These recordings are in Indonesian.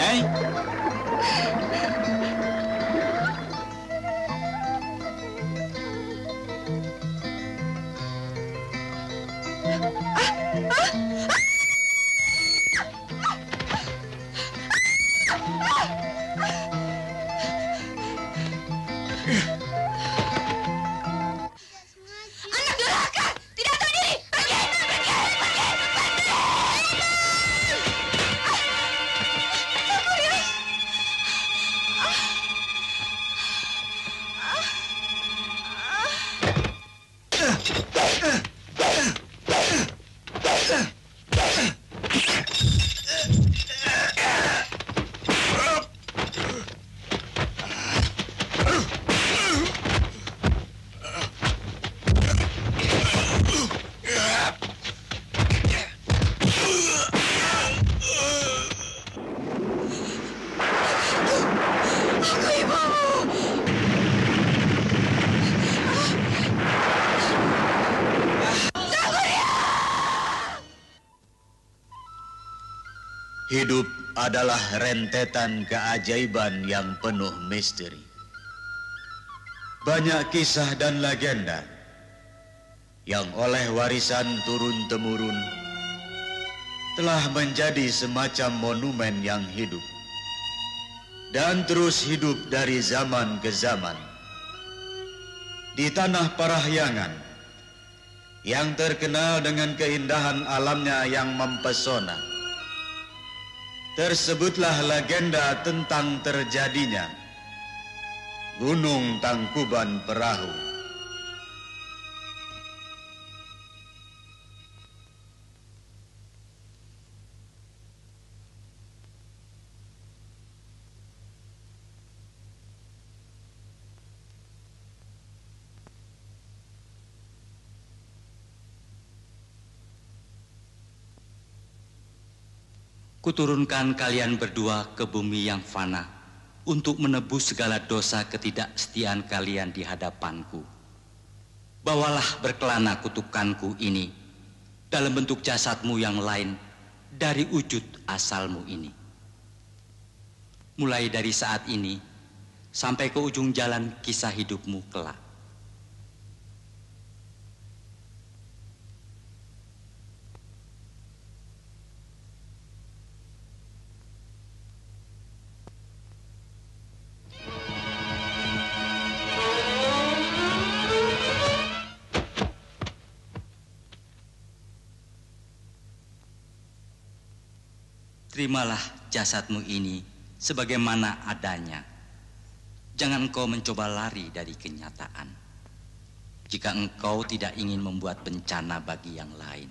Nyai. Hidup adalah rentetan keajaiban yang penuh misteri. Banyak kisah dan legenda yang oleh warisan turun-temurun telah menjadi semacam monumen yang hidup dan terus hidup dari zaman ke zaman. Di tanah Parahyangan yang terkenal dengan keindahan alamnya yang mempesona, tersebutlah legenda tentang terjadinya Gunung Tangkuban Perahu. Kuturunkan kalian berdua ke bumi yang fana untuk menebus segala dosa ketidaksetiaan kalian di hadapanku. Bawalah berkelana kutukanku ini dalam bentuk jasadmu yang lain dari wujud asalmu ini. Mulai dari saat ini sampai ke ujung jalan kisah hidupmu kelak. Terimalah jasadmu ini sebagaimana adanya. Jangan engkau mencoba lari dari kenyataan. Jika engkau tidak ingin membuat bencana bagi yang lain.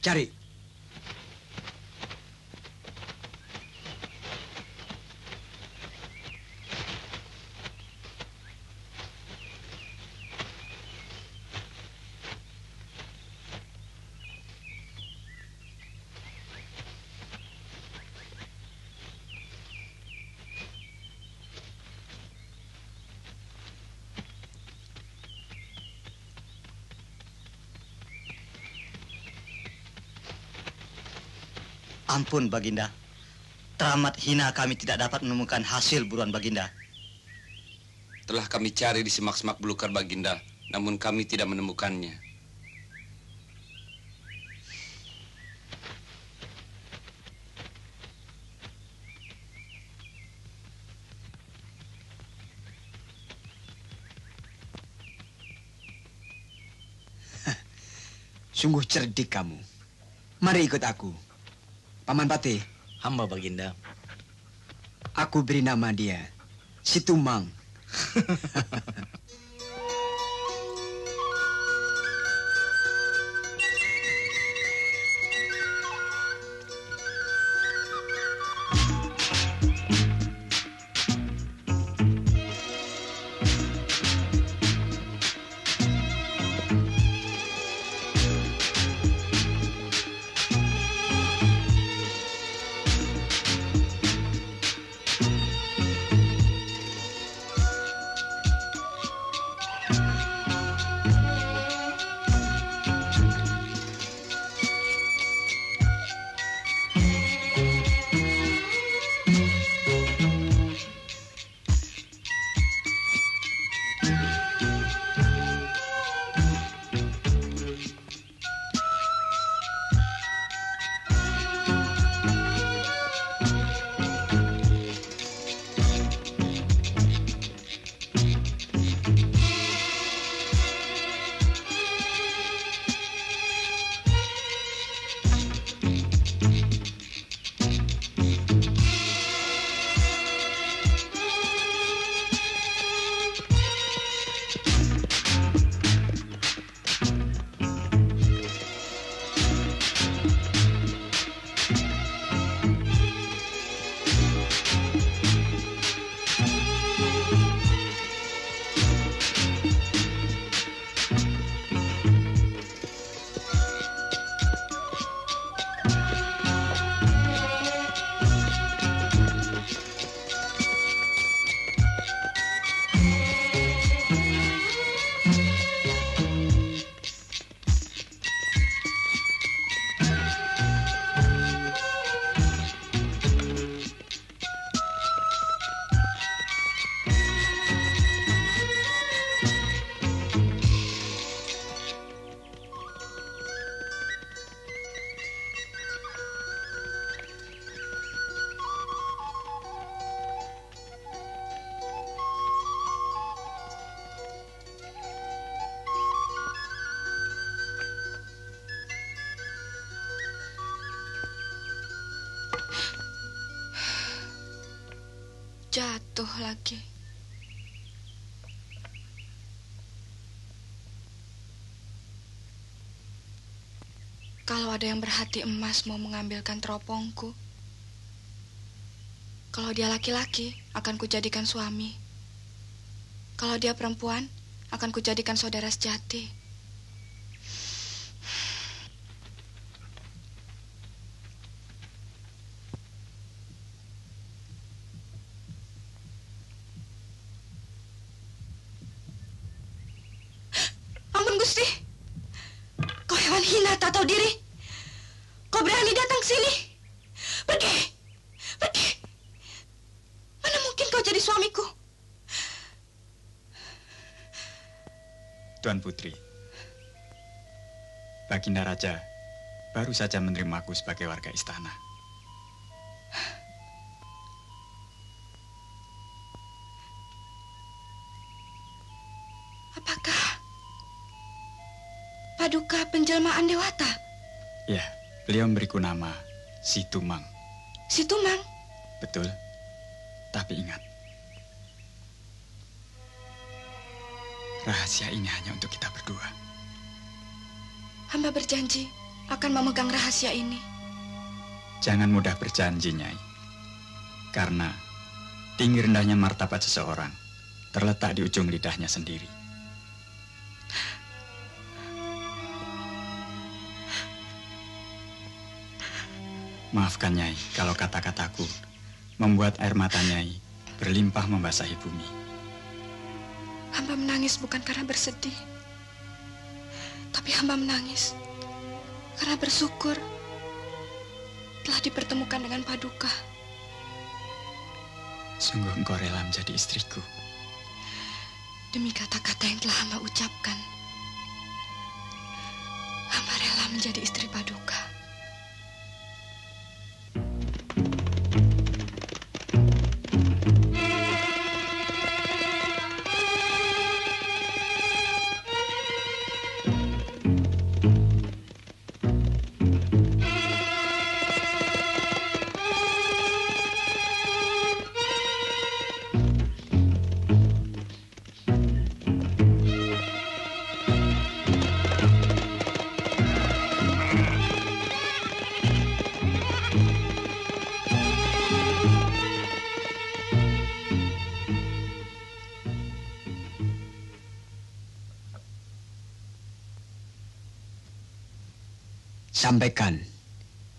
Cari. Ampun, Baginda. Teramat hina kami tidak dapat menemukan hasil buruan Baginda. Telah kami cari di semak-semak belukar Baginda, namun kami tidak menemukannya. Sungguh cerdik kamu. Mari ikut aku. Paman Patih. Hamba Baginda. Aku beri nama dia Situmang. Jatuh lagi. Kalau ada yang berhati emas mau mengambilkan teropongku, kalau dia laki-laki akan kujadikan suami. Kalau dia perempuan akan kujadikan saudara sejati. Ampun Gusti, kau hewan hina tak tahu diri. Kau berani datang ke sini? Pergi, pergi. Mana mungkin kau jadi suamiku? Tuan Putri, Baginda Raja baru saja menerimaku sebagai warga istana. Apakah Paduka penjelmaan Dewata? Ya, beliau memberiku nama Si Tumang. Si Tumang? Betul, tapi ingat, rahasia ini hanya untuk kita berdua. Hamba berjanji akan memegang rahasia ini. Jangan mudah berjanji, Nyai. Karena tinggi rendahnya martabat seseorang terletak di ujung lidahnya sendiri. Maafkan Nyai kalau kata-kataku membuat air mata Nyai berlimpah membasahi bumi. Hamba menangis bukan karena bersedih, tapi hamba menangis karena bersyukur telah dipertemukan dengan Paduka. Sungguh engkau rela menjadi istriku. Demi kata-kata yang telah hamba ucapkan, hamba rela menjadi istri Paduka. Sampaikan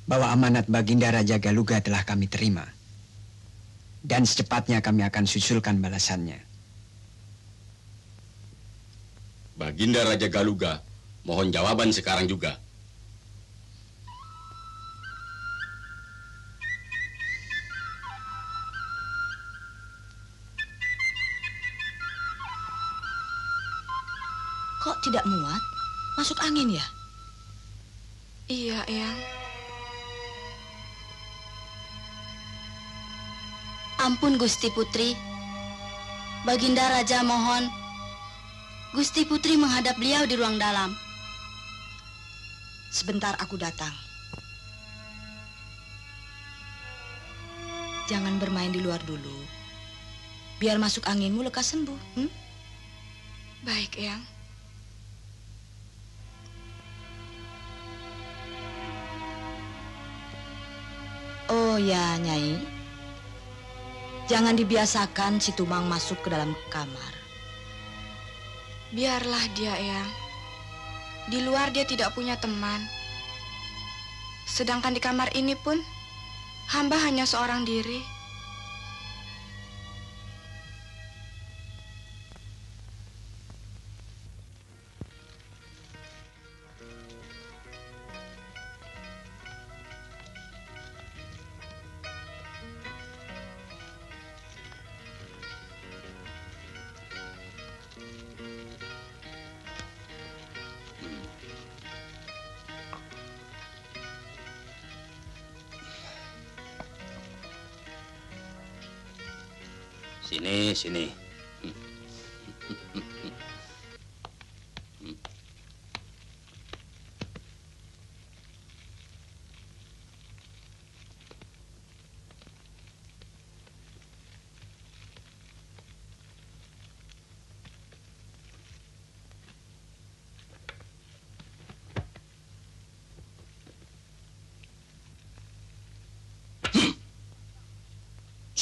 bahwa amanat Baginda Raja Galuga telah kami terima. Dan secepatnya kami akan susulkan balasannya. Baginda Raja Galuga, mohon jawaban sekarang juga. Kok tidak muat? Masuk angin ya? Iya, Eyang. Ampun Gusti Putri. Baginda Raja mohon Gusti Putri menghadap beliau di ruang dalam. Sebentar aku datang. Jangan bermain di luar dulu. Biar masuk anginmu lekas sembuh. Baik, Eyang. Oh ya, Nyai. Jangan dibiasakan si Tumang masuk ke dalam kamar. Biarlah dia, Eyang. Di luar dia tidak punya teman. Sedangkan di kamar ini pun, hamba hanya seorang diri. Sini.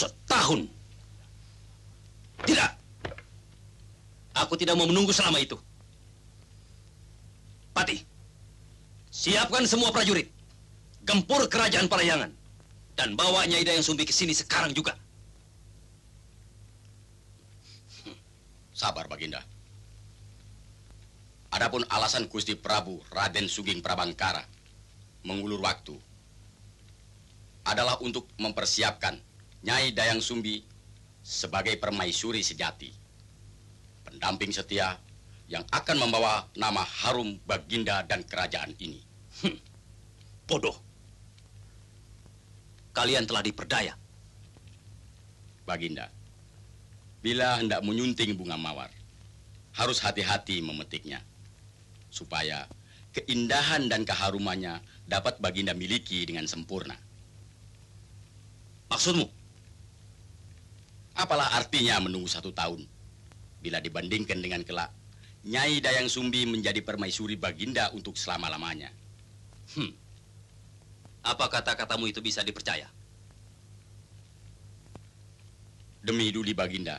Setahun. Tidak. Aku tidak mau menunggu selama itu. Pati, siapkan semua prajurit. Gempur kerajaan Parahyangan. Dan bawa Nyai Dayang Sumbi ke sini sekarang juga. Sabar, Baginda. Adapun alasan Gusti Prabu Raden Sugeng Prabangkara mengulur waktu adalah untuk mempersiapkan Nyai Dayang Sumbi sebagai permaisuri sejati, pendamping setia yang akan membawa nama harum Baginda dan kerajaan ini. Bodoh. Kalian telah diperdaya. Baginda, bila hendak menyunting bunga mawar, harus hati-hati memetiknya, supaya keindahan dan keharumannya dapat Baginda miliki dengan sempurna. Maksudmu? Apalah artinya menunggu 1 tahun, bila dibandingkan dengan kelak, Nyai Dayang Sumbi menjadi permaisuri Baginda untuk selama-lamanya. Apa kata-katamu itu bisa dipercaya? Demi Duli Baginda,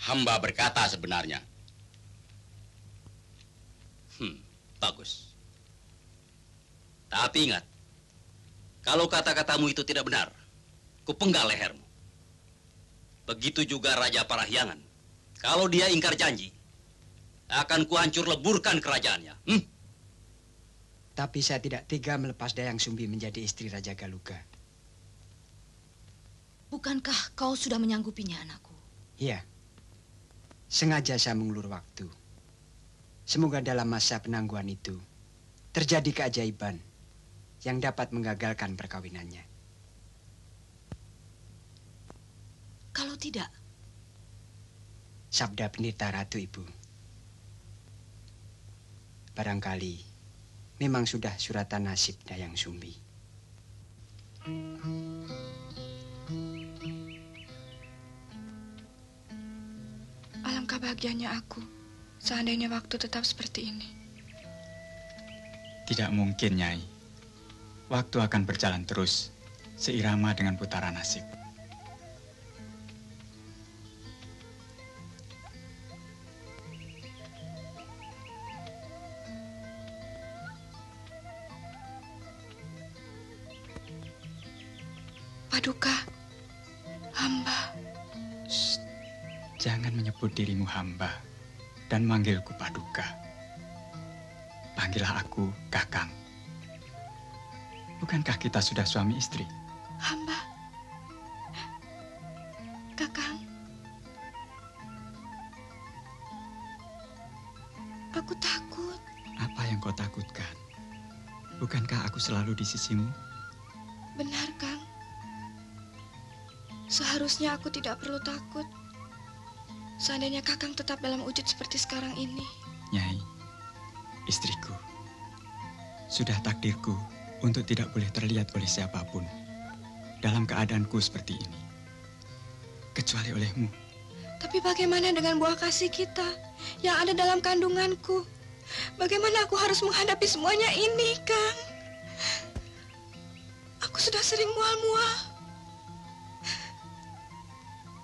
hamba berkata sebenarnya. Bagus. Tapi ingat, kalau kata-katamu itu tidak benar, kupenggal lehermu. Begitu juga Raja Parahyangan. Kalau dia ingkar janji, akan kuhancur leburkan kerajaannya. Tapi saya tidak tega melepas Dayang Sumbi menjadi istri Raja Galuga. Bukankah kau sudah menyanggupinya, anakku? Iya. Sengaja saya mengulur waktu. Semoga dalam masa penangguhan itu terjadi keajaiban yang dapat menggagalkan perkawinannya. Kalau tidak? Sabda pendeta ratu, Ibu. Barangkali memang sudah suratan nasib Dayang Sumbi. Alangkah bahagianya aku, seandainya waktu tetap seperti ini. Tidak mungkin, Nyai. Waktu akan berjalan terus, seirama dengan putaran nasib. Paduka, hamba. Shh. Jangan menyebut dirimu hamba dan manggilku Paduka. Panggillah aku Kakang. Bukankah kita sudah suami istri? Hamba. Kakang. Aku takut. Apa yang kau takutkan? Bukankah aku selalu di sisimu? Benar, Kang. Seharusnya aku tidak perlu takut. Seandainya Kakang tetap dalam wujud seperti sekarang ini. Nyai, istriku, sudah takdirku untuk tidak boleh terlihat oleh siapapun dalam keadaanku seperti ini, kecuali olehmu. Tapi bagaimana dengan buah kasih kita yang ada dalam kandunganku? Bagaimana aku harus menghadapi semuanya ini, Kang? Aku sudah sering mual-mual.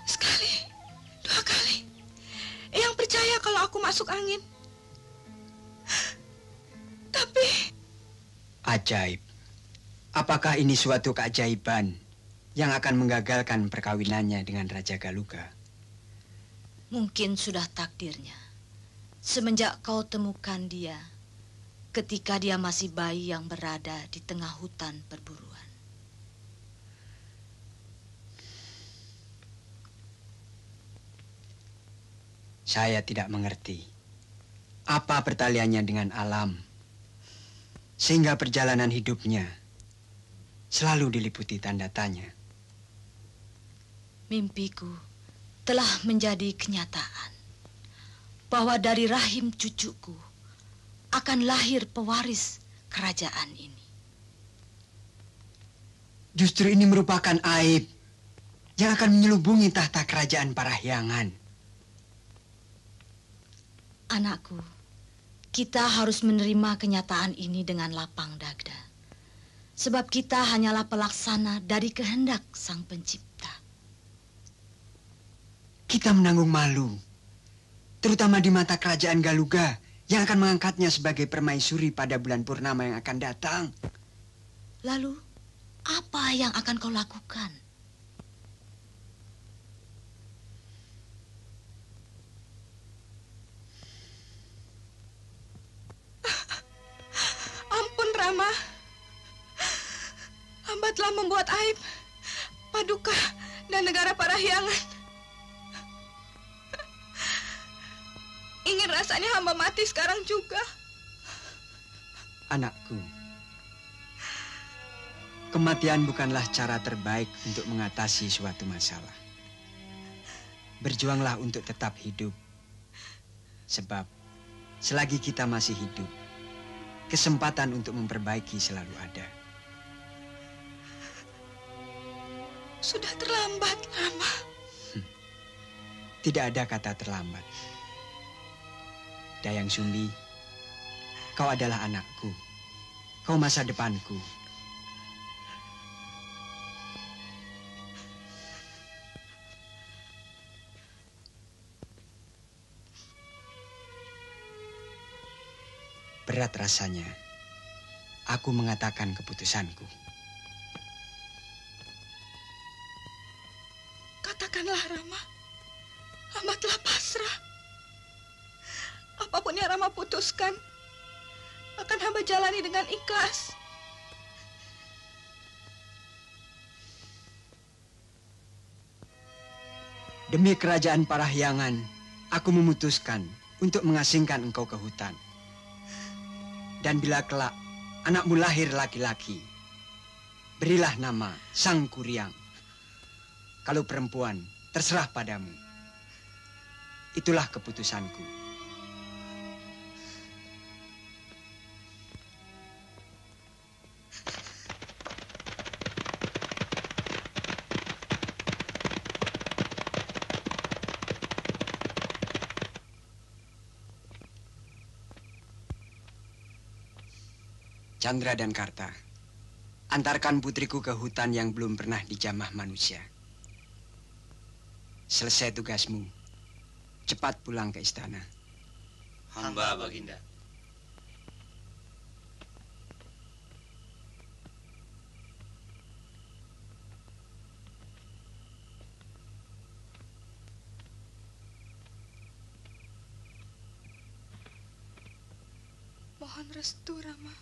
Sekali, 2 kali. Eyang percaya kalau aku masuk angin. Tapi... Ajaib. Apakah ini suatu keajaiban yang akan menggagalkan perkawinannya dengan Raja Galuga? Mungkin sudah takdirnya. Semenjak kau temukan dia ketika dia masih bayi yang berada di tengah hutan perburuan. Saya tidak mengerti apa pertaliannya dengan alam, sehingga perjalanan hidupnya selalu diliputi tanda tanya. Mimpiku telah menjadi kenyataan bahwa dari rahim cucuku akan lahir pewaris kerajaan ini. Justru ini merupakan aib yang akan menyelubungi tahta kerajaan Parahyangan. Anakku, kita harus menerima kenyataan ini dengan lapang dada. Sebab kita hanyalah pelaksana dari kehendak Sang Pencipta. kita menanggung malu. Terutama di mata kerajaan Galuga yang akan mengangkatnya sebagai permaisuri pada bulan purnama yang akan datang. Lalu, apa yang akan kau lakukan? Ampun, Rama. Hamba telah membuat aib Paduka dan negara Parahyangan. Ingin rasanya hamba mati sekarang juga. Anakku, kematian bukanlah cara terbaik untuk mengatasi suatu masalah. Berjuanglah untuk tetap hidup. Sebab selagi kita masih hidup, kesempatan untuk memperbaiki selalu ada. Sudah terlambat, Rama. Tidak ada kata terlambat. Dayang Sumbi, kau adalah anakku. Kau masa depanku. Berat rasanya aku mengatakan keputusanku. Katakanlah, Rama. Hamba telah pasrah. Apapun yang Rama putuskan, akan hamba jalani dengan ikhlas. Demi kerajaan Parahyangan, aku memutuskan untuk mengasingkan engkau ke hutan. Dan bila kelak anakmu lahir laki-laki, berilah nama Sang Kuryang. Kalau perempuan, terserah padamu. Itulah keputusanku. Chandra dan Karta, antarkan putriku ke hutan yang belum pernah dijamah manusia. Selesai tugasmu, cepat pulang ke istana. Hamba, Baginda. Mohon restu, Rama.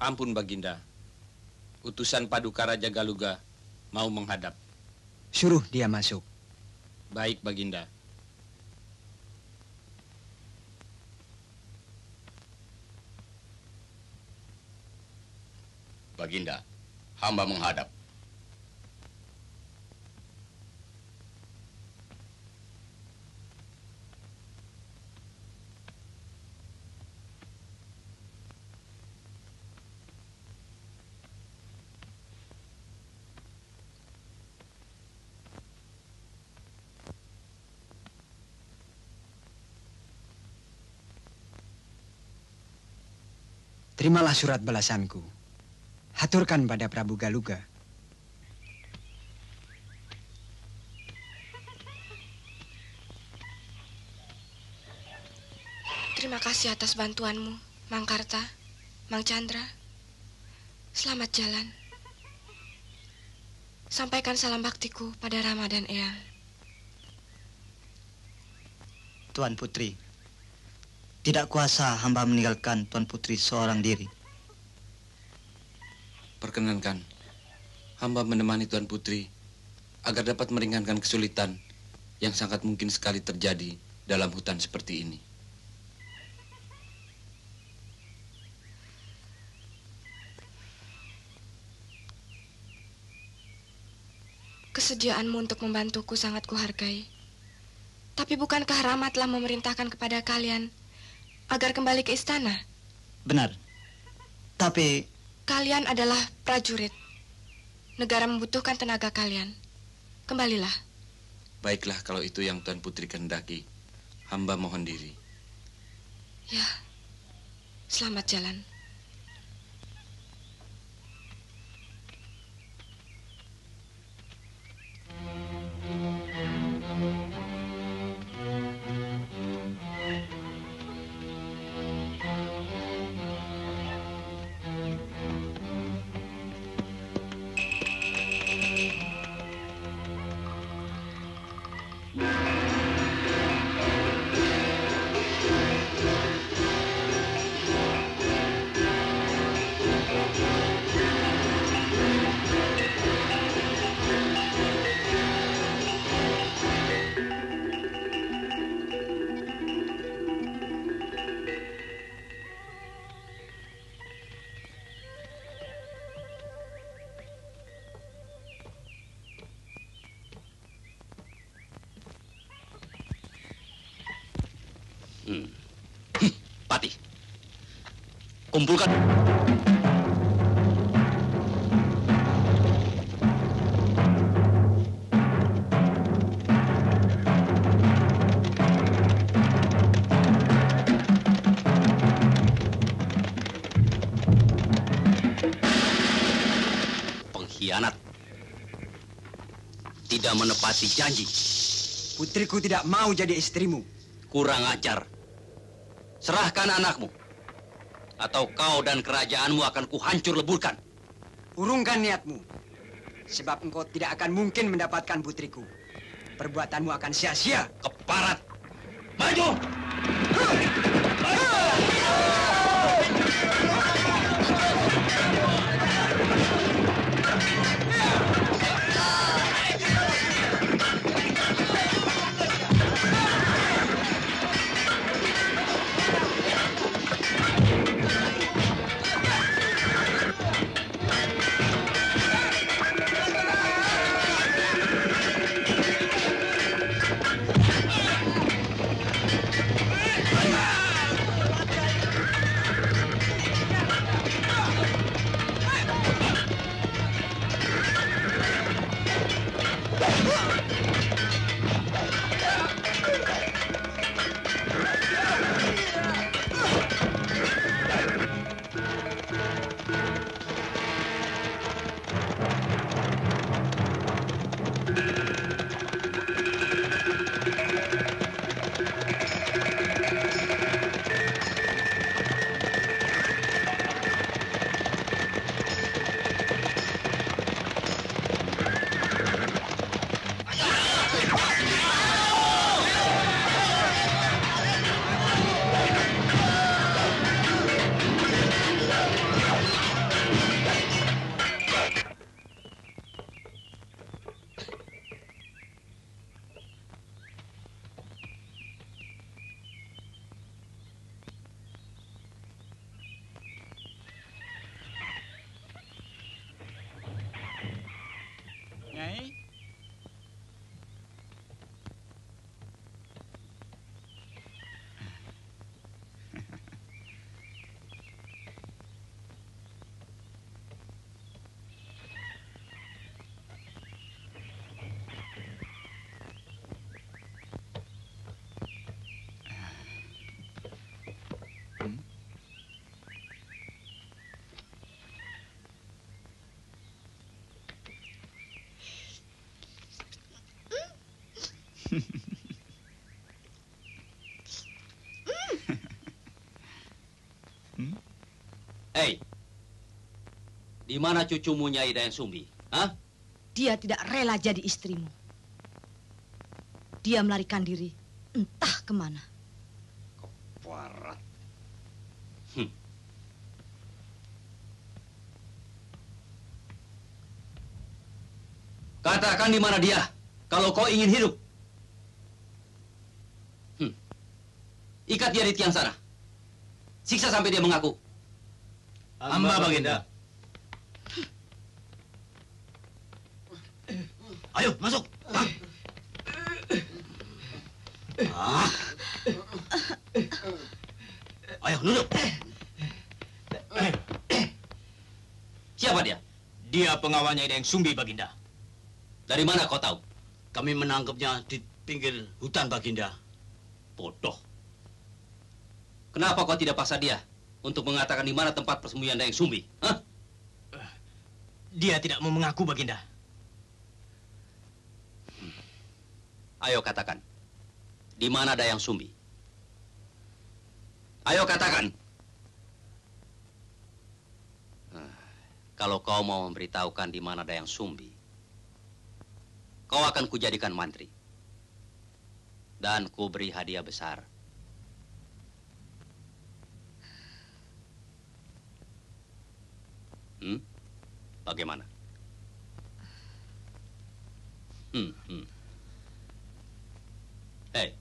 Ampun, Baginda. Utusan Paduka Raja Galuga mau menghadap. Suruh dia masuk. Baik, Baginda. Baginda, hamba menghadap. Terimalah surat balasanku. Haturkan pada Prabu Galuga. Terima kasih atas bantuanmu, Mang Karta, Mang Chandra. Selamat jalan. Sampaikan salam baktiku pada Rama dan Eyang. Tuan Putri, tidak kuasa hamba meninggalkan Tuan Putri seorang diri. Perkenankan, hamba menemani Tuan Putri agar dapat meringankan kesulitan yang sangat mungkin sekali terjadi dalam hutan seperti ini. Kesediaanmu untuk membantuku sangat kuhargai. Tapi bukankah Rama telah memerintahkan kepada kalian agar kembali ke istana? Benar. Tapi kalian adalah prajurit. Negara membutuhkan tenaga kalian. Kembalilah. Baiklah kalau itu yang Tuan Putri kehendaki. Hamba mohon diri. Ya. Selamat jalan. Pati, kumpulkan. Pengkhianat, tidak menepati janji. Putriku tidak mau jadi istrimu. Kurang ajar. Serahkan anakmu, atau kau dan kerajaanmu akan kuhancur leburkan. Urungkan niatmu, sebab engkau tidak akan mungkin mendapatkan putriku. Perbuatanmu akan sia-sia. Keparat, maju! Hei, di mana cucumu Nyai Dayang Sumbi? Hah? Dia tidak rela jadi istrimu. Dia melarikan diri entah kemana. Warat. Katakan di mana dia, kalau kau ingin hidup. Ikat dia di tiang sana. Siksa sampai dia mengaku. Hamba Baginda. Ayo, masuk. Ayo, duduk. Siapa dia? Dia pengawalnya Dayang Sumbi, Baginda. Dari mana kau tahu? Kami menangkapnya di pinggir hutan, Baginda. Bodoh. Kenapa kau tidak paksa dia untuk mengatakan di mana tempat persembunyian Dayang Sumbi? Hah? Dia tidak mau mengaku, Baginda. Ayo katakan, di mana Dayang Sumbi? Ayo katakan. Kalau kau mau memberitahukan di mana Dayang Sumbi, kau akan kujadikan mantri. Dan ku beri hadiah besar. Bagaimana? Hei,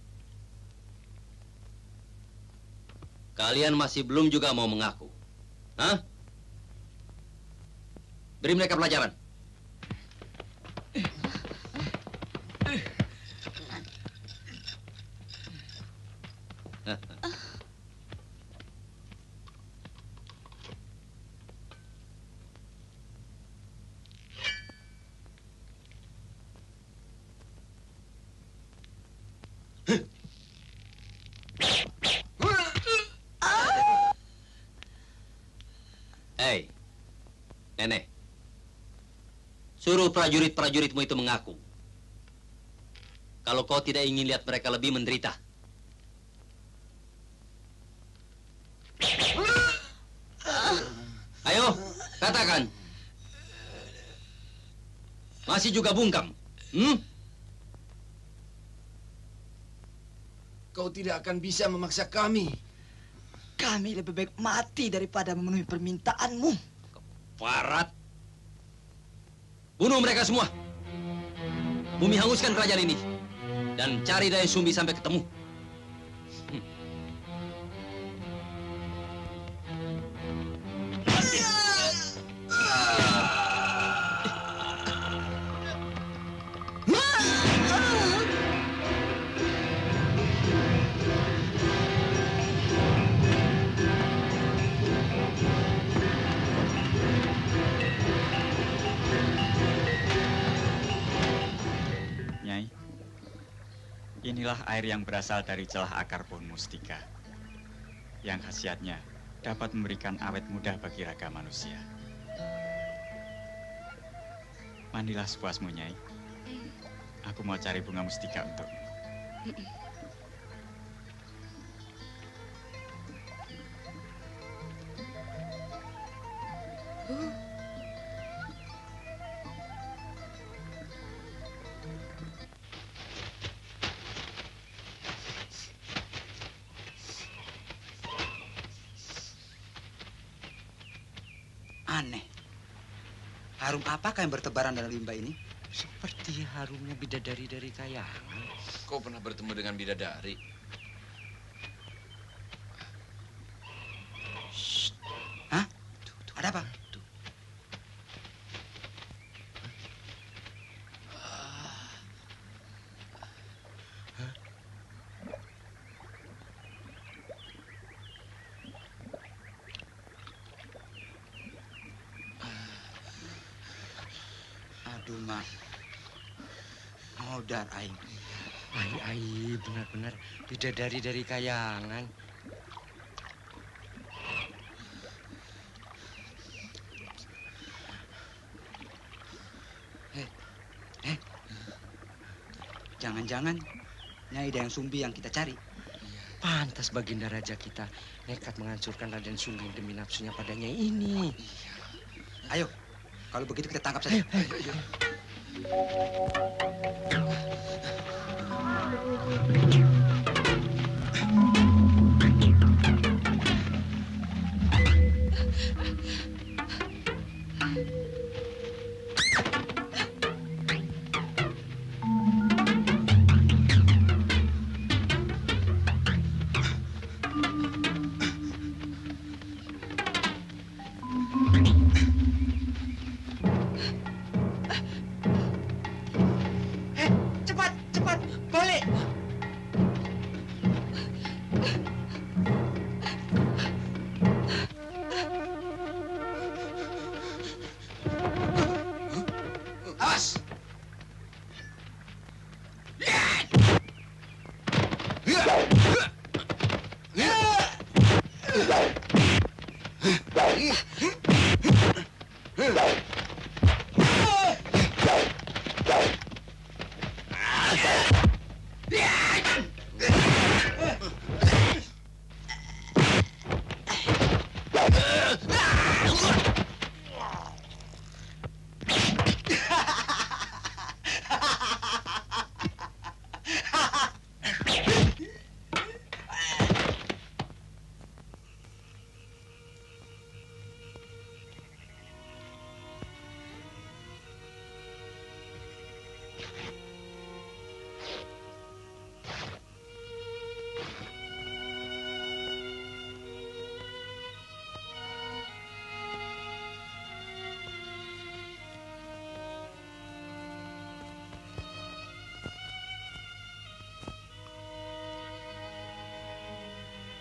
kalian masih belum juga mau mengaku? Hah? Beri mereka pelajaran. Hei, Nenek. Suruh prajurit-prajuritmu itu mengaku. Kalau kau tidak ingin lihat mereka lebih menderita. Ayo, katakan. Masih juga bungkam? Kau tidak akan bisa memaksa kami. Kami lebih baik mati daripada memenuhi permintaanmu. Parat. Bunuh mereka semua. Bumi hanguskan kerajaan ini. Dan cari Dayang Sumbi sampai ketemu. Inilah air yang berasal dari celah akar pohon mustika, yang khasiatnya dapat memberikan awet muda bagi raga manusia. Mandilah sepuasmu, Nyai. Aku mau cari bunga mustika untukmu. Aneh. Harum apakah yang bertebaran dalam limbah ini? Seperti harumnya bidadari dari kayangan. Kau pernah bertemu dengan bidadari? Shh. Hah? Ada apa? Aduh, Mak. Modar, Aing. Ai, benar-benar bidadari dari kayangan. Jangan-jangan Nyai Dayang Sumbi yang kita cari. Pantas Baginda Raja kita nekat menghancurkan Raden Sumbi demi nafsunya pada Nyai ini. Ayo, kalau begitu kita tangkap saja. Ayo. Cepat, balik. Awas!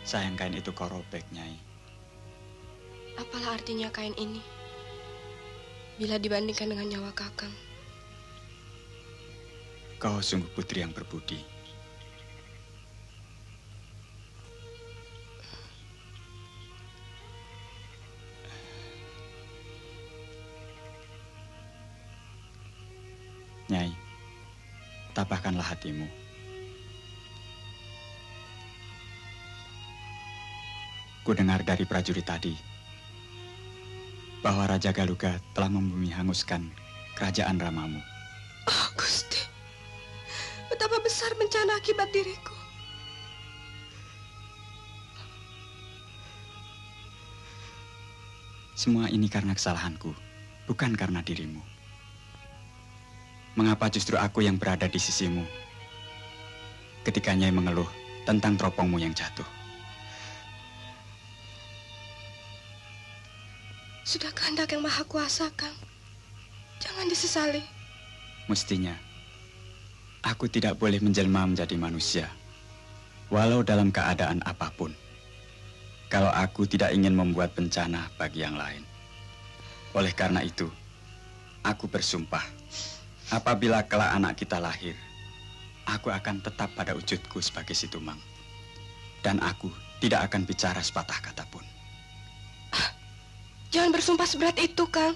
Sayang kain itu kau robek, Nyai. Apalah artinya kain ini bila dibandingkan dengan nyawa Kakang? Kau sungguh putri yang berbudi. Nyai, tabahkanlah hatimu. Ku dengar dari prajurit tadi bahwa Raja Galuga telah membumi hanguskan kerajaan Ramamu. Oh, Gusti, betapa besar bencana akibat diriku. Semua ini karena kesalahanku, bukan karena dirimu. Mengapa justru aku yang berada di sisimu ketika Nyai mengeluh tentang teropongmu yang jatuh? Sudah kehendak yang maha kuasa, Kang. Jangan disesali. Mestinya, aku tidak boleh menjelma menjadi manusia, walau dalam keadaan apapun. Kalau aku tidak ingin membuat bencana bagi yang lain. Oleh karena itu, aku bersumpah, apabila kelak anak kita lahir, aku akan tetap pada wujudku sebagai Situmang. Dan aku tidak akan bicara sepatah kata pun. Jangan bersumpah seberat itu, Kang.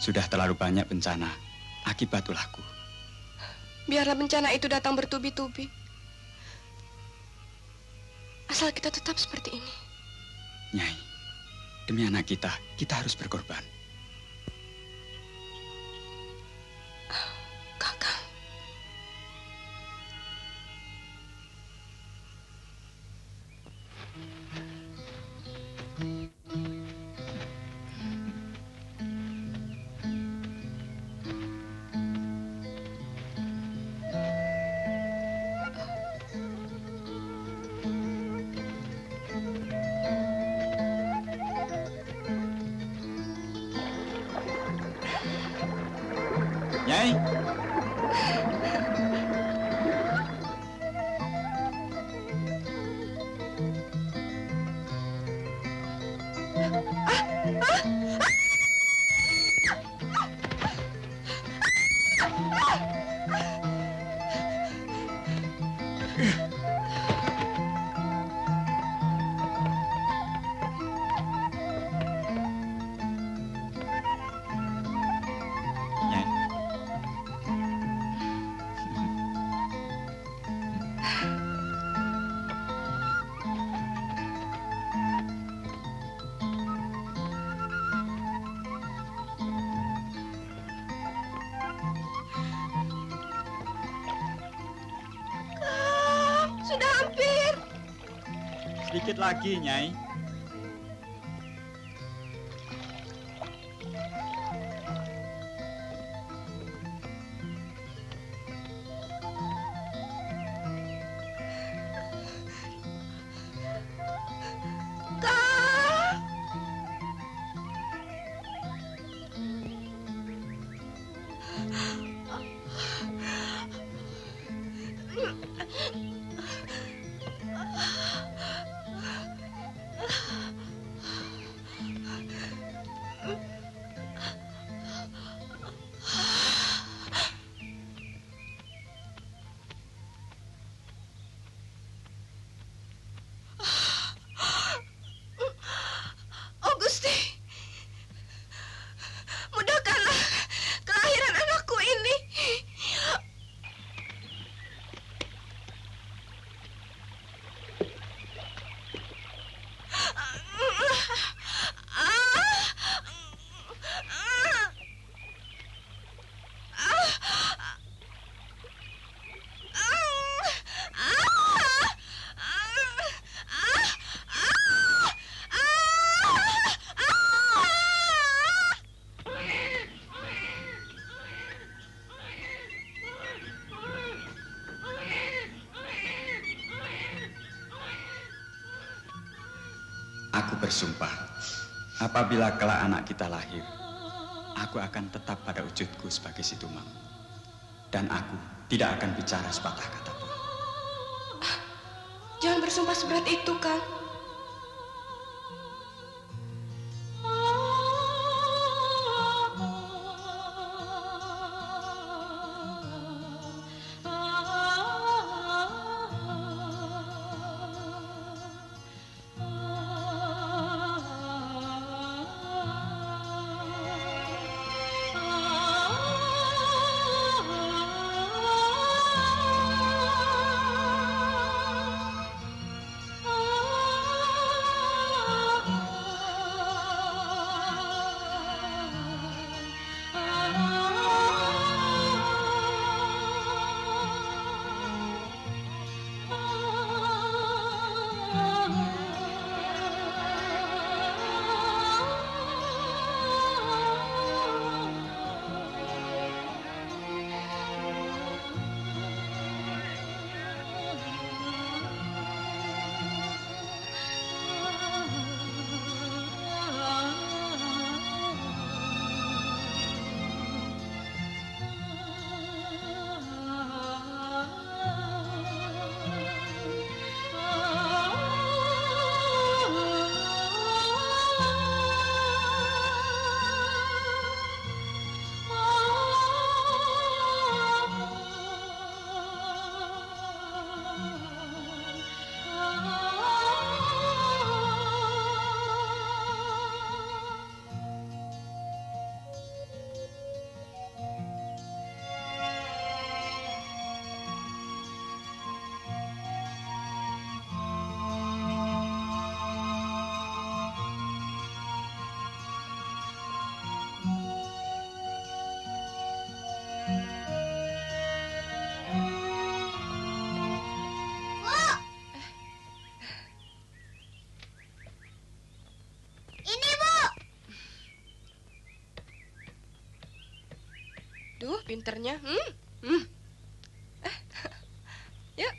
Sudah terlalu banyak bencana akibat ulahku. Biarlah bencana itu datang bertubi-tubi. Asal kita tetap seperti ini. Nyai, demi anak kita harus berkorban. Kakang. Nyai. sedikit lagi, Nyai. Oh Gusti, mudahkanlah kelahiran anakku ini. Aku bersumpah, apabila kelak anak kita lahir, aku akan tetap pada wujudku sebagai si Tumang. Dan aku tidak akan bicara sepatah kata pun. Jangan bersumpah seberat itu, Kang. Duh, pinternya. Yuk.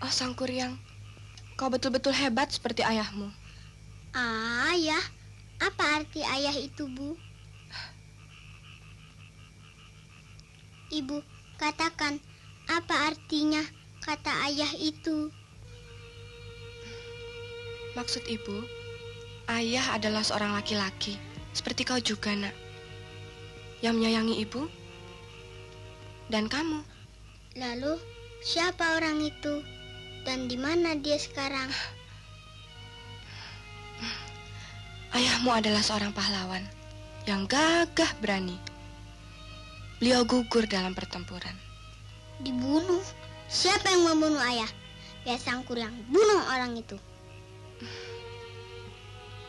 Oh, Sang Kuryang, Kau betul-betul hebat seperti ayahmu. Ayah? Apa arti ayah itu, Bu? Ibu, katakan, apa artinya kata ayah itu? Maksud ibu, ayah adalah seorang laki-laki, seperti kau juga, nak. Yang menyayangi ibu dan kamu. Lalu, siapa orang itu? Dan di mana dia sekarang? Ayahmu adalah seorang pahlawan yang gagah berani. Beliau gugur dalam pertempuran. Dibunuh? Siapa yang membunuh ayah? Biar Sangkuriang bunuh orang itu.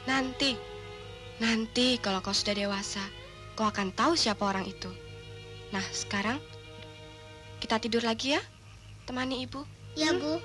Nanti kalau kau sudah dewasa, kau akan tahu siapa orang itu. Nah, sekarang kita tidur lagi ya, temani ibu. Ya, Bu.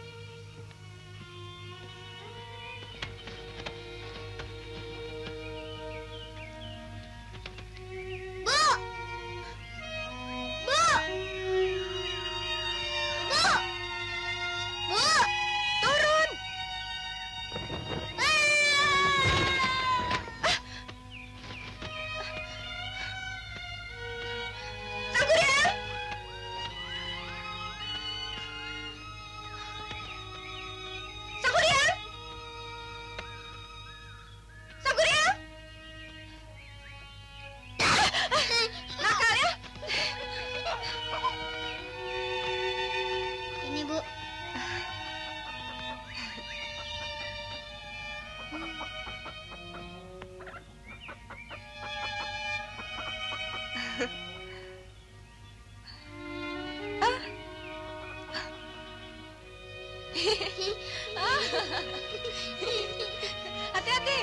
Hati-hati.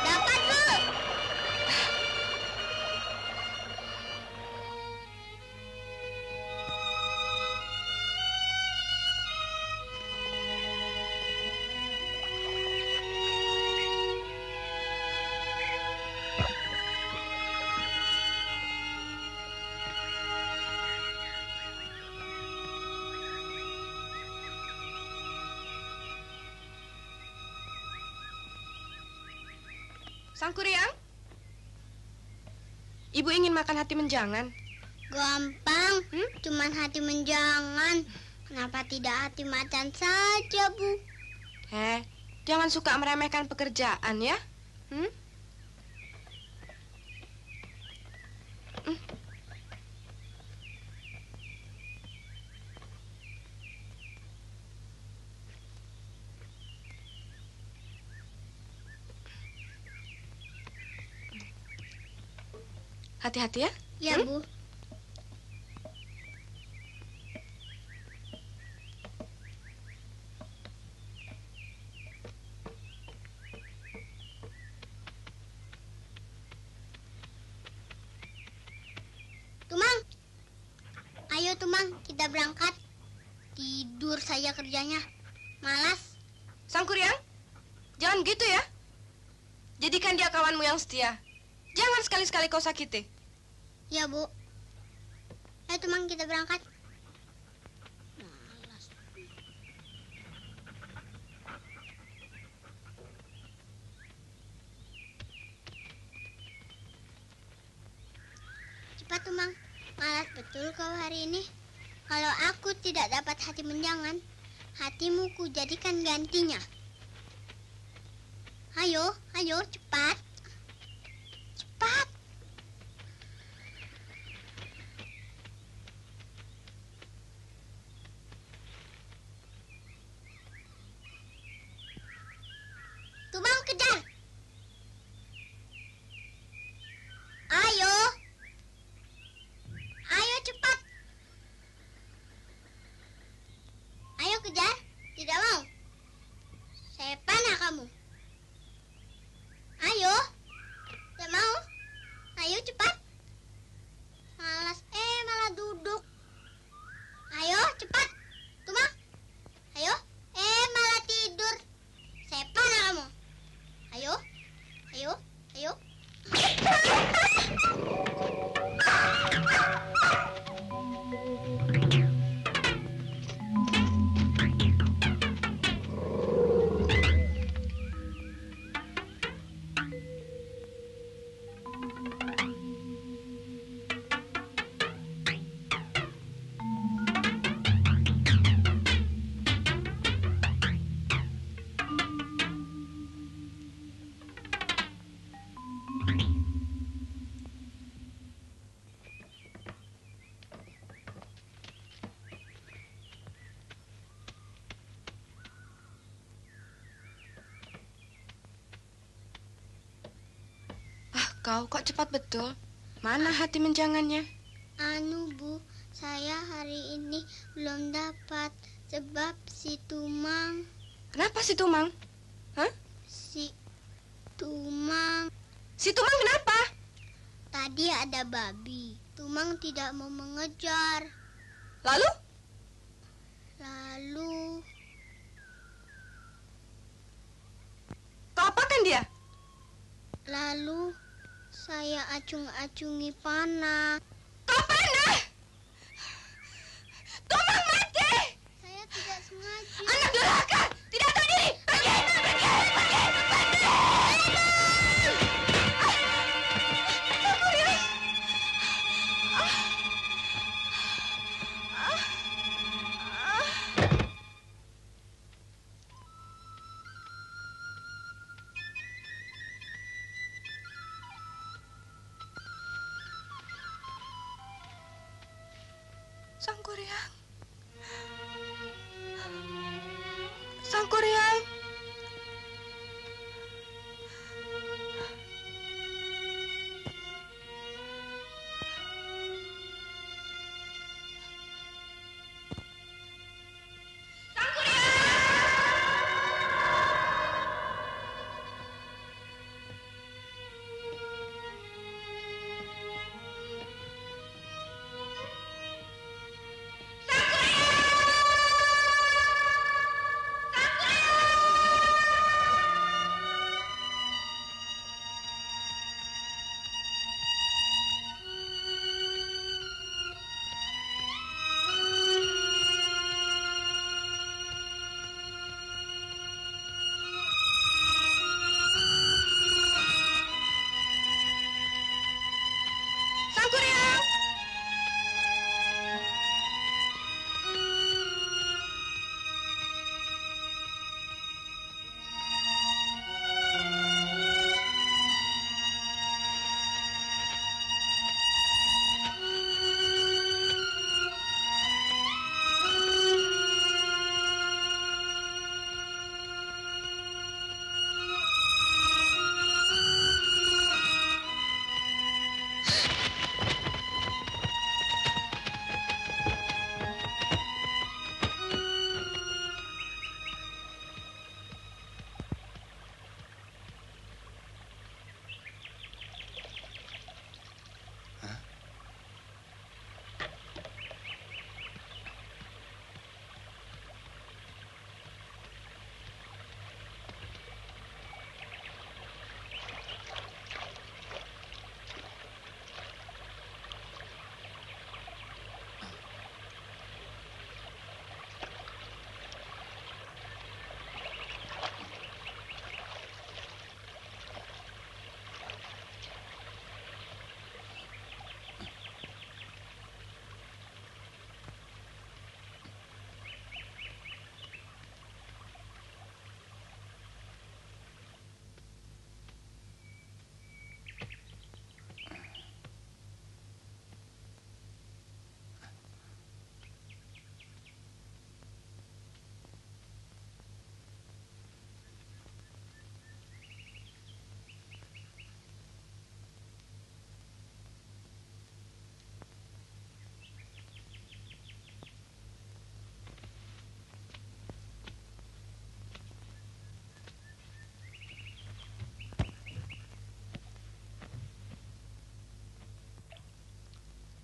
Dapat, Bu. Sangkuriang, ibu ingin makan hati menjangan. Gampang, cuman hati menjangan. Kenapa tidak hati macan saja, Bu? Jangan suka meremehkan pekerjaan ya. Hati-hati ya. Ya, Bu. Tumang. Ayo, Tumang, kita berangkat. Tidur saja kerjanya. Malas. Sangkuriang, jangan gitu ya. Jadikan dia kawanmu yang setia. Jangan sekali-sekali kau sakiti. Ya, Bu. Ayo, Tumang, kita berangkat. Cepat, Tumang. Malas betul kau hari ini. Kalau aku tidak dapat hati menjangan, hatimu ku jadikan gantinya. Ayo, ayo, cepat. Cepat. Tumang, kejar. Ayo. Ayo, cepat. Ayo, kejar. Tidak mau. Saya panah kamu. Ayo. Tidak mau. kau? Kok cepat betul? Mana hati menjangannya? Anu, Bu, saya hari ini belum dapat sebab si Tumang. Kenapa si Tumang? Hah? Si Tumang. Si Tumang kenapa? Tadi ada babi. Tumang tidak mau mengejar. Lalu? Kau apakan dia? Lalu saya acung-acungi panah. Kau panah? Tumang mati! Saya tidak sengaja. Anak durhaka! Tidak tahu diri! Pergi! Sangkuriang. Sangkuriang.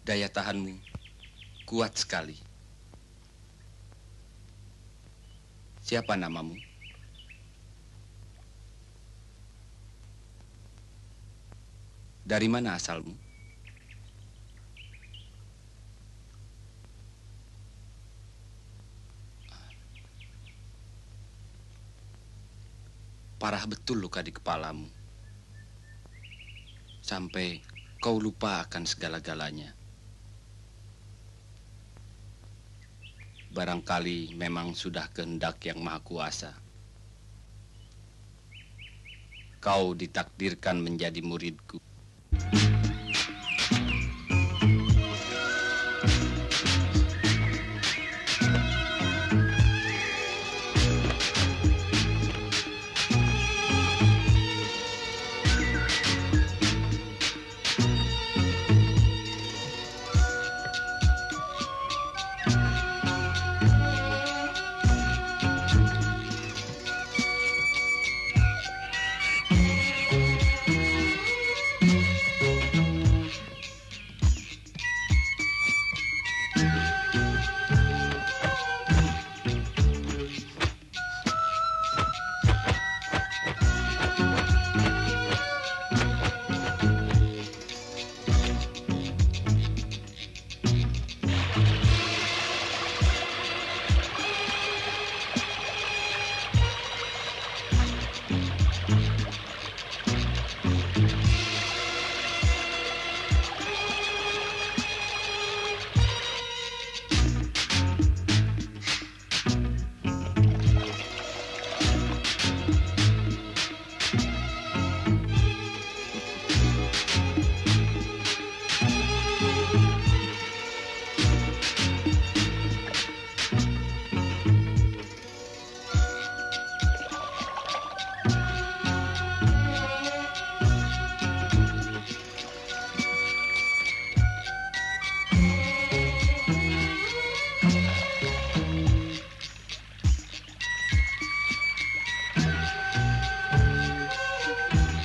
Daya tahanmu kuat sekali. Siapa namamu? Dari mana asalmu? Parah betul luka di kepalamu. Sampai kau lupa akan segala-galanya. Barangkali memang sudah kehendak Yang Maha Kuasa. Kau ditakdirkan menjadi muridku.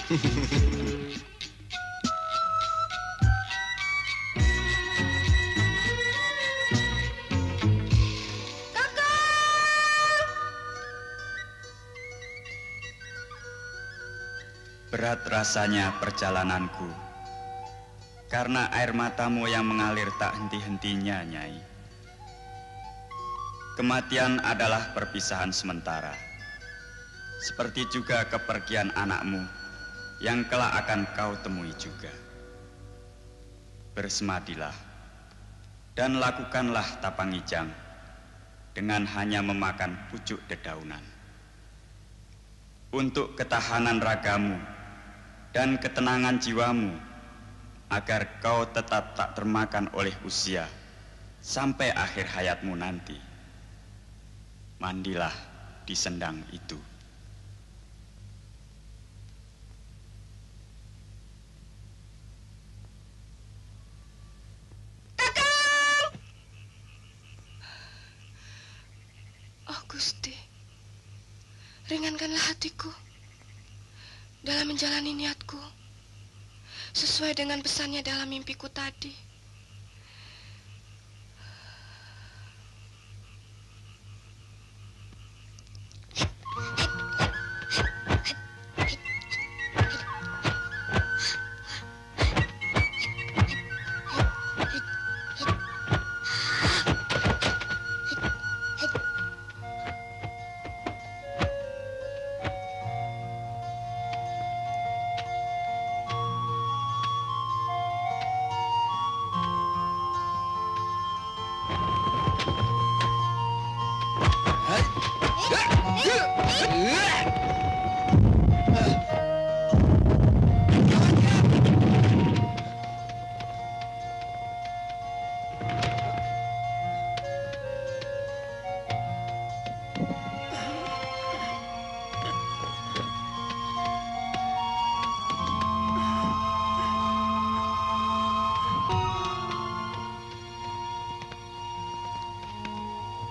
Berat rasanya perjalananku, karena air matamu yang mengalir tak henti-hentinya, Nyai. Kematian adalah perpisahan sementara, seperti juga kepergian anakmu yang kelak akan kau temui juga. Bersemadilah dan lakukanlah tapangijang dengan hanya memakan pucuk dedaunan. Untuk ketahanan ragamu dan ketenangan jiwamu, agar kau tetap tak termakan oleh usia sampai akhir hayatmu nanti. Mandilah di sendang itu. Oh Gusti, ringankanlah hatiku dalam menjalani niatku, sesuai dengan pesannya dalam mimpiku tadi.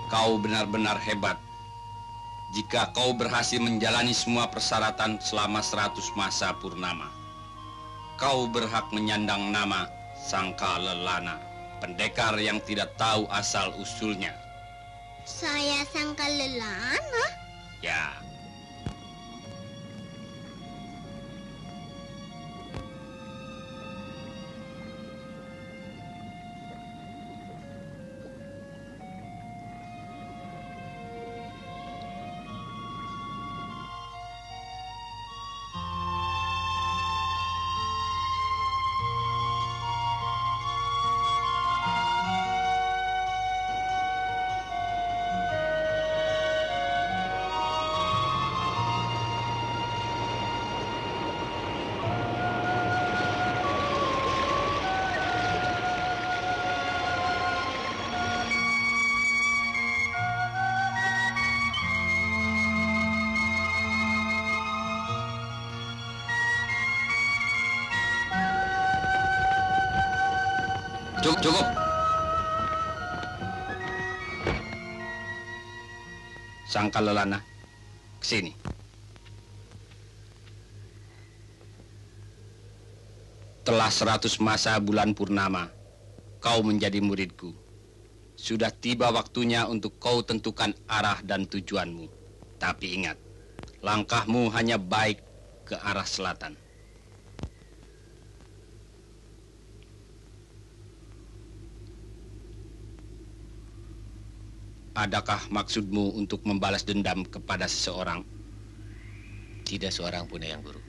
Kau benar-benar hebat. Jika kau berhasil menjalani semua persyaratan selama 100 masa purnama, kau berhak menyandang nama Sangkalelana, pendekar yang tidak tahu asal-usulnya. Saya Sangkalelana? Ya. Cukup. Sangkalelana, kesini. Telah 100 masa bulan purnama, kau menjadi muridku. Sudah tiba waktunya untuk kau tentukan arah dan tujuanmu. Tapi ingat, langkahmu hanya baik ke arah selatan. Adakah maksudmu untuk membalas dendam kepada seseorang? Tidak seorang pun, Eyang Guru.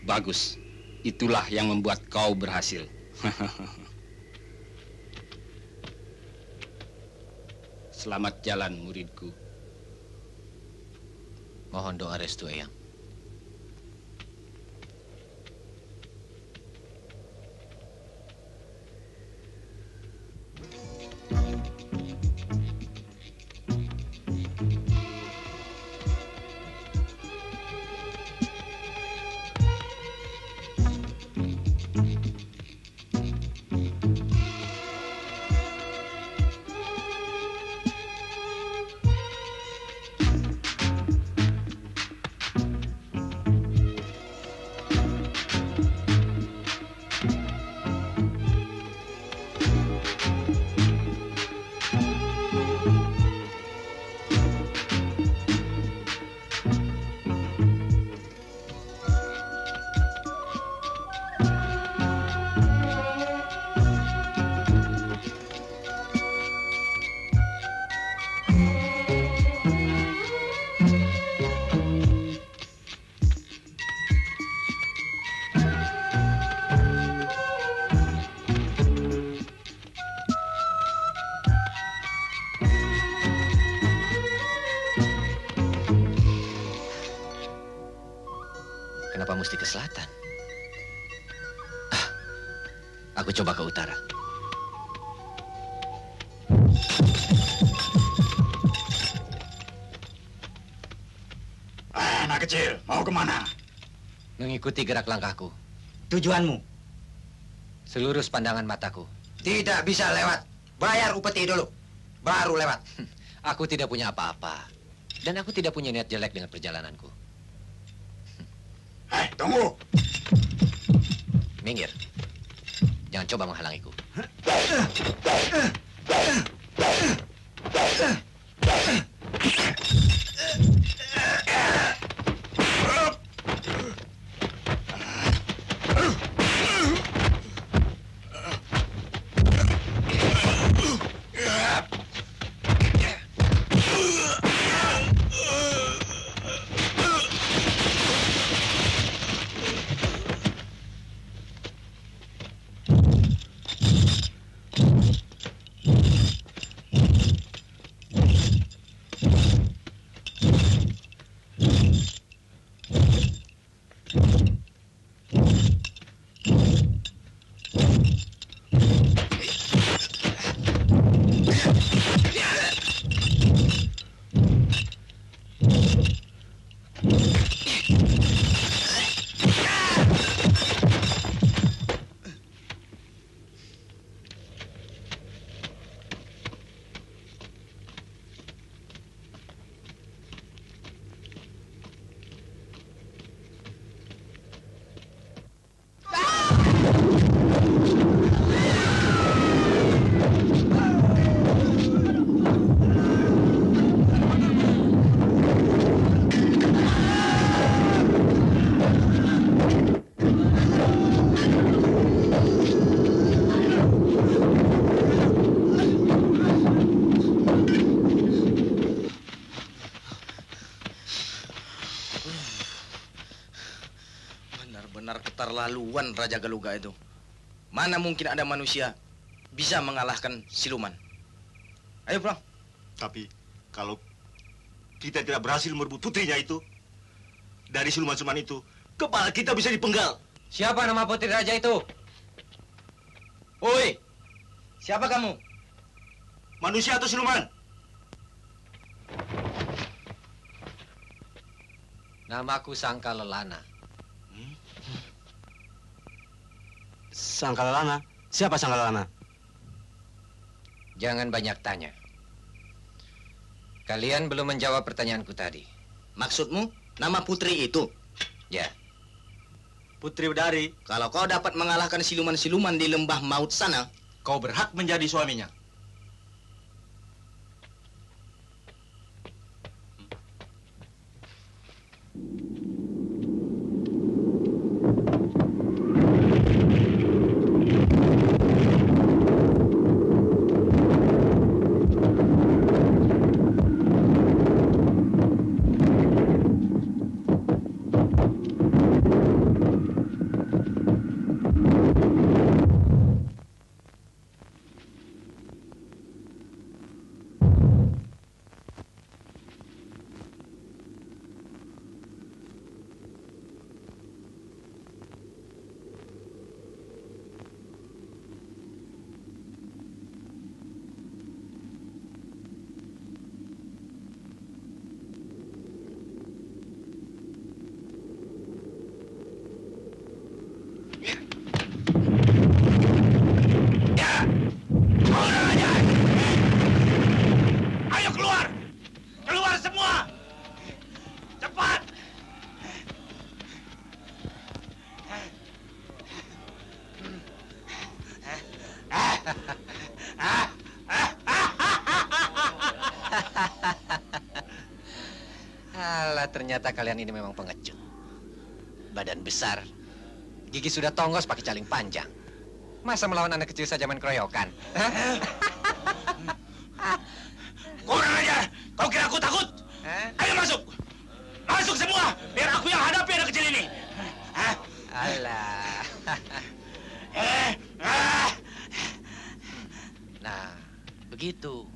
Bagus. Itulah yang membuat kau berhasil. Selamat jalan, muridku. Mohon doa restu, Eyang. mesti ke selatan? Aku coba ke utara. Anak kecil, mau kemana? Mengikuti gerak langkahku. Tujuanmu? Selurus pandangan mataku. Tidak bisa lewat. Bayar upeti dulu. Baru lewat. Aku tidak punya apa-apa. Dan aku tidak punya niat jelek dengan perjalananku. Tunggu. Minggir. Jangan coba menghalangiku. Keterlaluan Raja Galuga itu. Mana mungkin ada manusia bisa mengalahkan siluman. Ayo pulang. Tapi kalau kita tidak berhasil merebut putrinya itu dari siluman-siluman itu, kepala kita bisa dipenggal. Siapa nama putri raja itu? Oi, siapa kamu? Manusia atau siluman? Namaku Sangkalelana. Sangkalelana? Siapa Sangkalelana? Jangan banyak tanya. Kalian belum menjawab pertanyaanku tadi. Maksudmu nama putri itu? Ya. Putri Bidari, kalau kau dapat mengalahkan siluman-siluman di lembah maut sana, kau berhak menjadi suaminya. Ternyata kalian ini memang pengecut. Badan besar, gigi sudah tonggos pakai caling panjang. Masa melawan anak kecil saja main keroyokan? Kurang aja! Kau kira aku takut? Ayo masuk! Masuk semua! Biar aku yang hadapi anak kecil ini! Alah. Nah, begitu.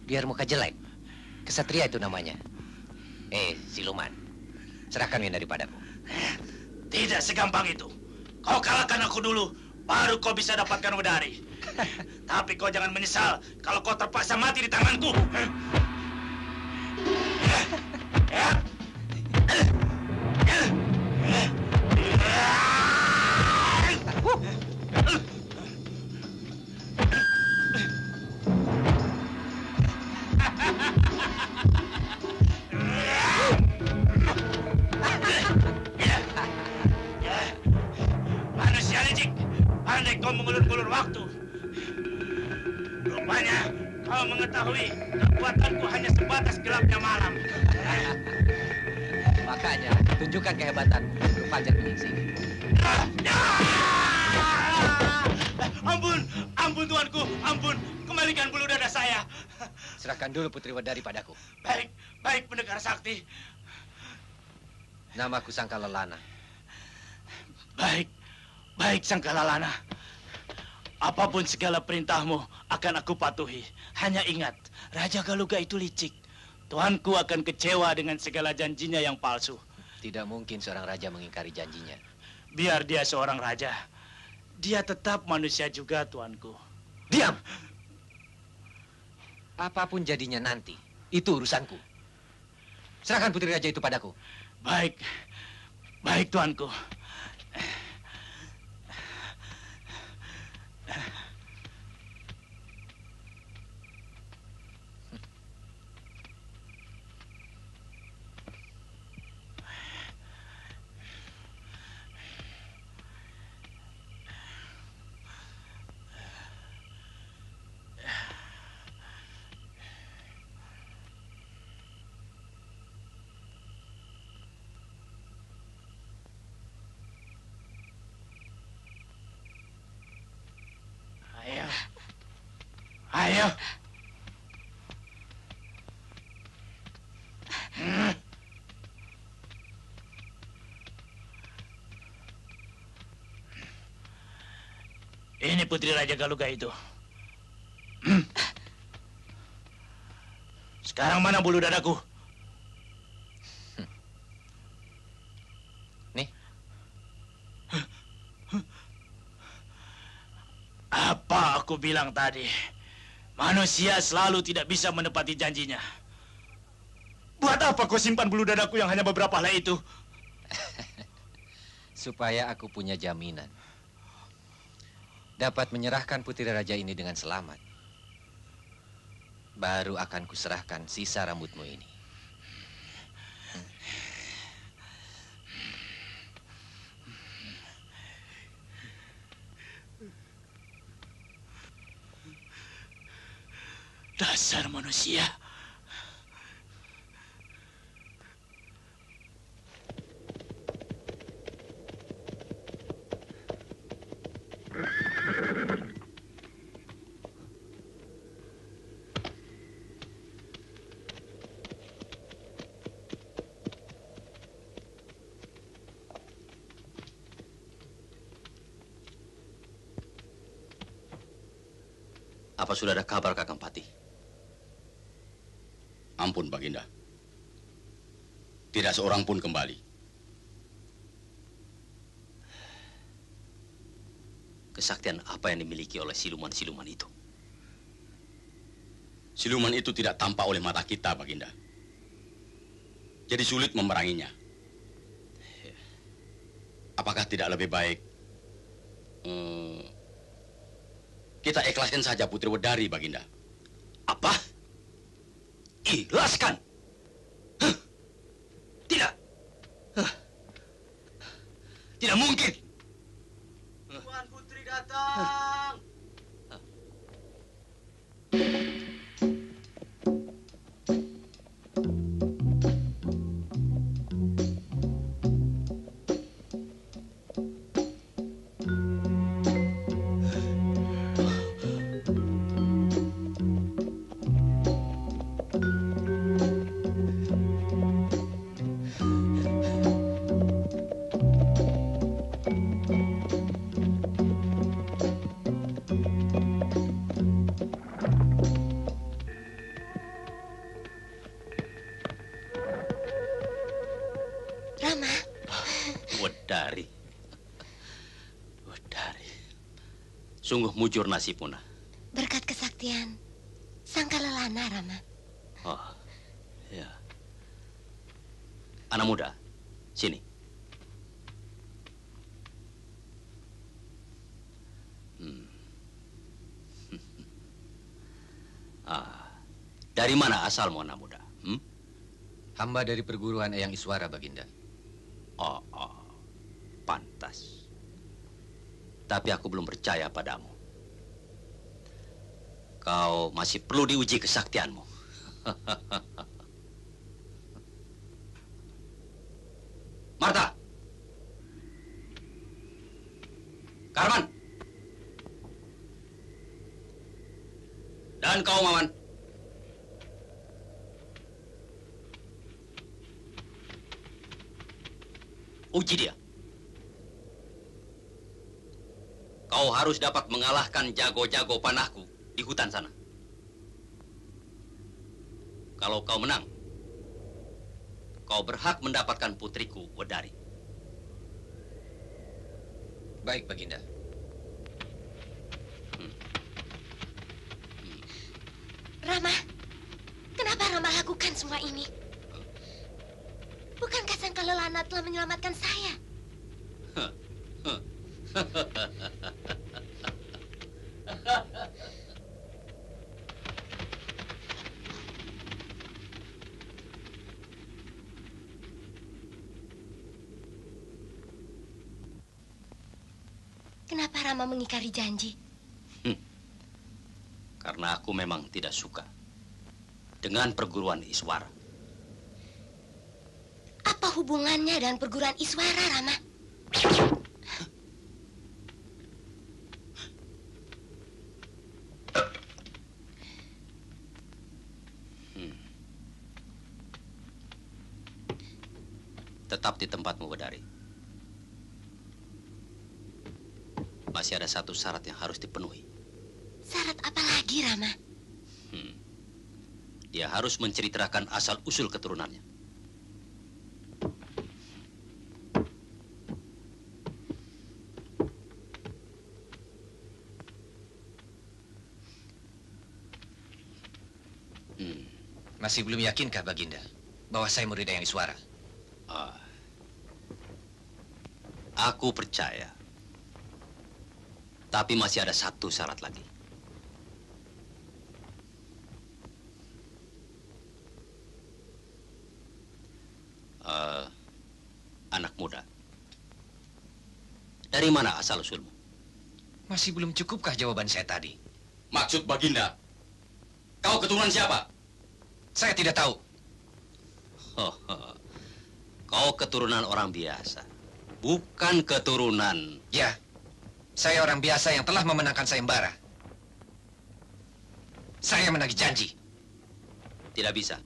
Biar muka jelek. Kesatria itu namanya. Siluman, serahkan Winda padaku. Tidak segampang itu. Kau kalahkan aku dulu, baru kau bisa dapatkan Wedari. Tapi kau jangan menyesal kalau kau terpaksa mati di tanganku. Manusia licik, pandai kau mengulur-ulur waktu. Rupanya kau mengetahui kekuatanku hanya sebatas gelapnya malam. Makanya, tunjukkan kehebatan Fajar Penyingsing. Ampun, ampun tuanku, ampun. Kembalikan bulu dada saya. Serahkan dulu Putri Wedari padaku. Baik, baik pendekar sakti. Namaku Sangkalalana. Baik, baik Sangkalalana. Apapun segala perintahmu akan aku patuhi. Hanya ingat, Raja Galuga itu licik. Tuanku akan kecewa dengan segala janjinya yang palsu. Tidak mungkin seorang raja mengingkari janjinya. Biar dia seorang raja, dia tetap manusia juga, tuanku. Diam! Apapun jadinya nanti, itu urusanku. Serahkan putri raja itu padaku. Baik, baik tuanku. Ayo. Ini putri Raja Galuga itu. Sekarang mana bulu dadaku? Nih. Apa aku bilang tadi? Manusia selalu tidak bisa menepati janjinya. Buat apa kau simpan bulu dadaku yang hanya beberapa helai itu? Supaya aku punya jaminan. Dapat menyerahkan putri raja ini dengan selamat. Baru akan kuserahkan sisa rambutmu ini. Dasar manusia. Apa sudah ada kabar Kakang Patih? Ampun, Baginda. Tidak seorang pun kembali. Kesaktian apa yang dimiliki oleh siluman-siluman itu? Siluman itu tidak tampak oleh mata kita, Baginda. Jadi sulit memeranginya. Apakah tidak lebih baik kita ikhlaskan saja Putri Wedari, Baginda? Apa? Ikhlaskan? Huh? Tidak. Huh? Tidak mungkin. Tuan Putri datang. Wedari. Wedari. Sungguh mujur nasibmu, Nak. Berkat kesaktian Sangkalalana, Rama. Oh, ya. Anak muda, sini. Dari mana asalmu, anak muda? Hamba dari perguruan Eyang Iswara, Baginda. Oh, pantas. Tapi aku belum percaya padamu. Kau masih perlu diuji kesaktianmu. Marta! Karman! Dan kau, Maman. Uji dia. Kau harus dapat mengalahkan jago-jago panahku di hutan sana. Kalau kau menang, kau berhak mendapatkan putriku, Wedari. Baik, Baginda. Rama, kenapa Rama lakukan semua ini? Bukankah Sangkalalana telah menyelamatkan saya? Kenapa Rama mengingkari janji? Karena aku memang tidak suka dengan perguruan Iswara. Apa hubungannya dengan perguruan Iswara, Rama? Tetap di tempatmu, Wedari. Masih ada satu syarat yang harus dipenuhi. Syarat apa lagi, Rama? Dia harus menceritakan asal-usul keturunannya. Masih belum yakinkah, Baginda, bahwa saya murid Eyang Iswara? Aku percaya. Tapi masih ada satu syarat lagi. Anak muda. Dari mana asal-usulmu? Masih belum cukupkah jawaban saya tadi? Maksud Baginda, kau keturunan siapa? Saya tidak tahu. Kau keturunan orang biasa. Bukan keturunan... Ya, saya orang biasa yang telah memenangkan sayembara. Saya menagih janji. Tidak bisa.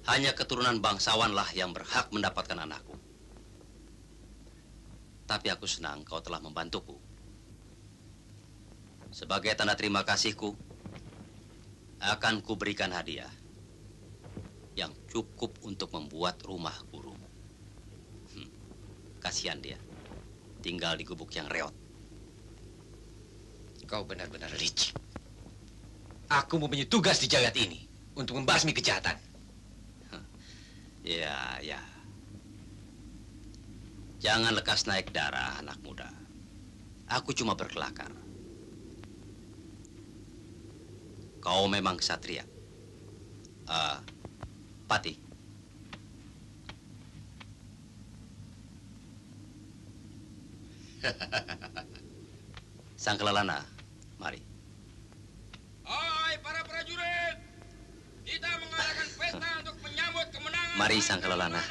Hanya keturunan bangsawanlah yang berhak mendapatkan anakku. Tapi aku senang kau telah membantuku. Sebagai tanda terima kasihku, akan kuberikan hadiah yang cukup untuk membuat rumah gurumu. Kasihan dia, tinggal di gubuk yang reot. Kau benar-benar licik. Aku mempunyai tugas di jagat ini untuk membasmi kejahatan. Ya. Jangan lekas naik darah, anak muda. Aku cuma berkelakar. Kau memang ksatria. Pati. Sangkalalana, mari. Hai para prajurit, kita mengadakan pesta untuk menyambut kemenangan. Mari Sangkalalana,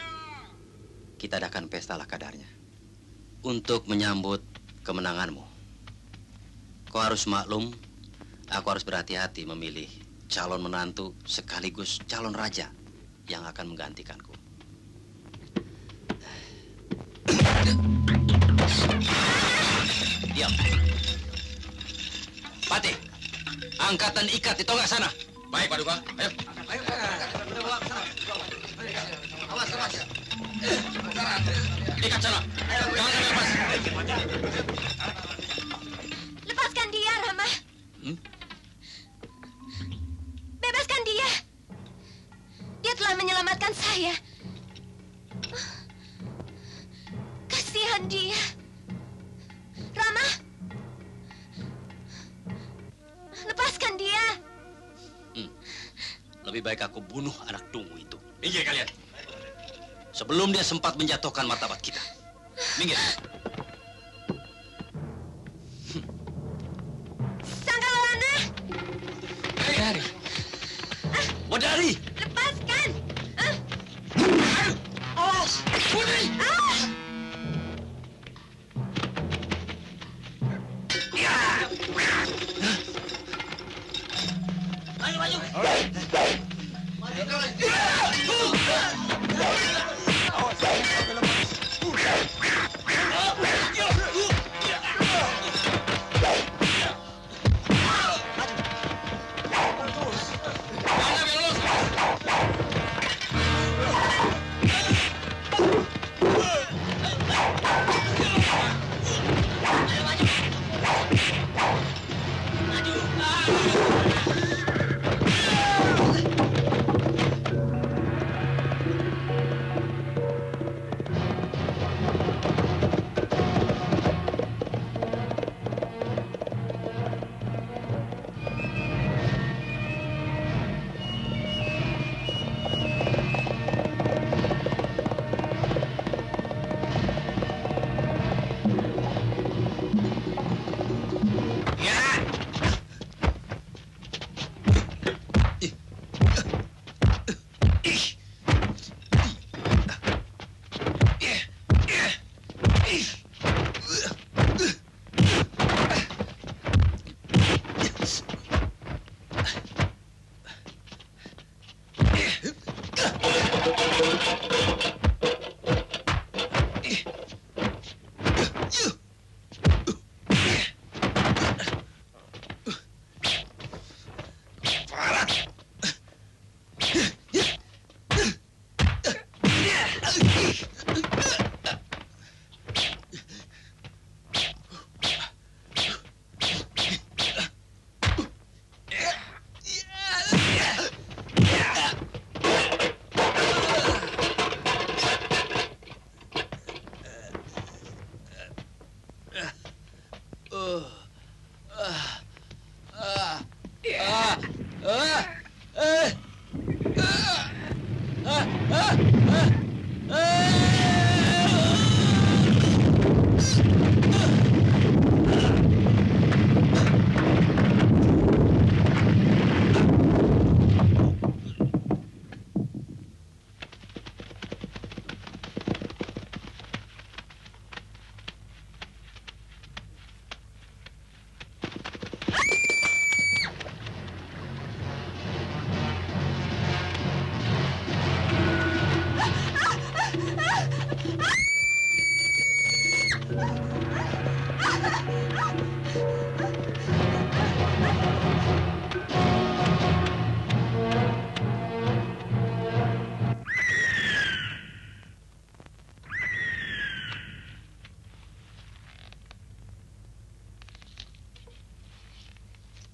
kita adakan pesta ala kadarnya untuk menyambut kemenanganmu. Kau harus maklum, aku harus berhati-hati memilih calon menantu sekaligus calon raja yang akan menggantikanku. Diam. Pati, angkatan ikat di tonggak sana. Baik, Paduka. Ayo. Awas, Ikat sana. Jangan lepas. Lepaskan dia, Rama. Bebaskan dia. Dia telah menyelamatkan saya. Kasihan dia. Rama. Lepaskan dia. Lebih baik aku bunuh anak dungu itu. Minggir kalian. Sebelum dia sempat menjatuhkan martabat kita. Minggir. Sangkalana. Wadari. Wadari. Lepaskan. Awas. Putri. Maju, maju.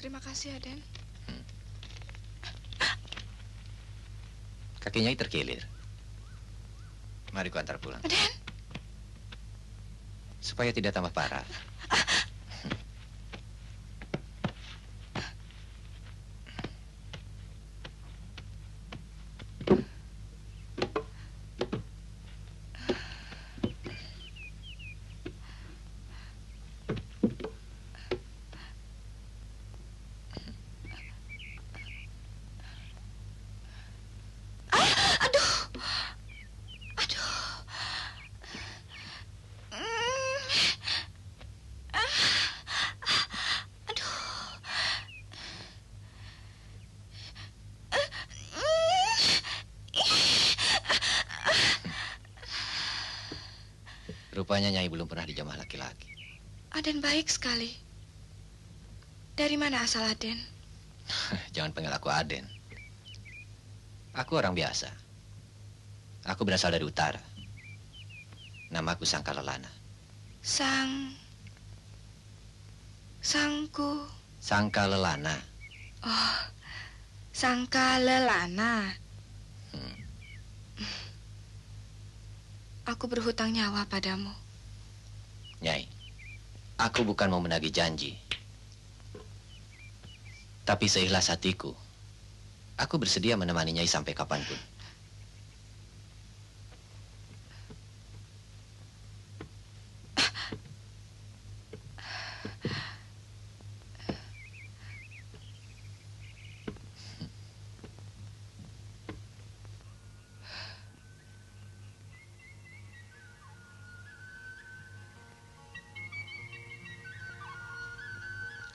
Terima kasih, Aden. Kaki Nyai terkilir. Mari ku antar pulang. Aden. Supaya tidak tambah parah. Rupanya Nyai belum pernah dijamah laki-laki. Aden baik sekali. Dari mana asal Aden? Jangan panggil aku Aden. Aku orang biasa. Aku berasal dari utara. Namaku Sangkalelana. Sangkalelana. Oh, Sangkalelana. Aku berhutang nyawa padamu. Nyai, aku bukan mau menagih janji. Tapi seikhlas hatiku, aku bersedia menemani Nyai sampai kapanpun.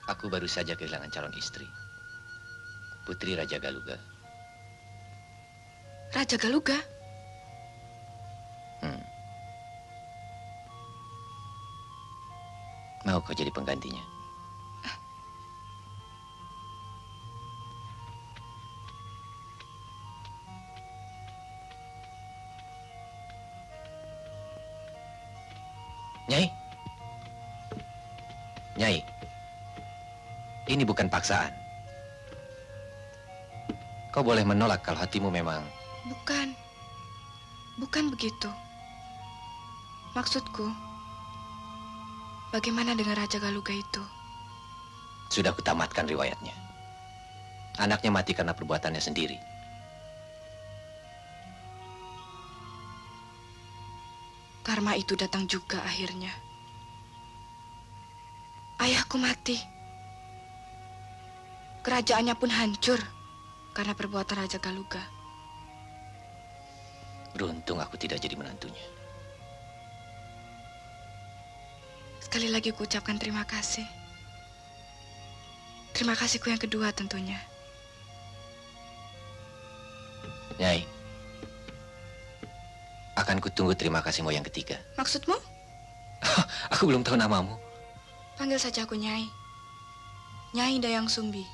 Aku baru saja kehilangan calon istri, Putri Raja Galuga. Raja Galuga? Mau kau jadi penggantinya? Nyai? Nyai, ini bukan paksaan. Kau boleh menolak kalau hatimu memang... Bukan begitu. Maksudku, bagaimana dengan Raja Galuga itu? Sudah kutamatkan riwayatnya. Anaknya mati karena perbuatannya sendiri. Karma itu datang juga akhirnya. Ayahku mati. Kerajaannya pun hancur karena perbuatan Raja Galuga. Beruntung aku tidak jadi menantunya. Sekali lagi ku ucapkan terima kasih. Terima kasihku yang kedua tentunya. Nyai, akan kutunggu terima kasihmu yang ketiga. Maksudmu? Aku belum tahu namamu. Panggil saja aku Nyai. Nyai Dayang Sumbi.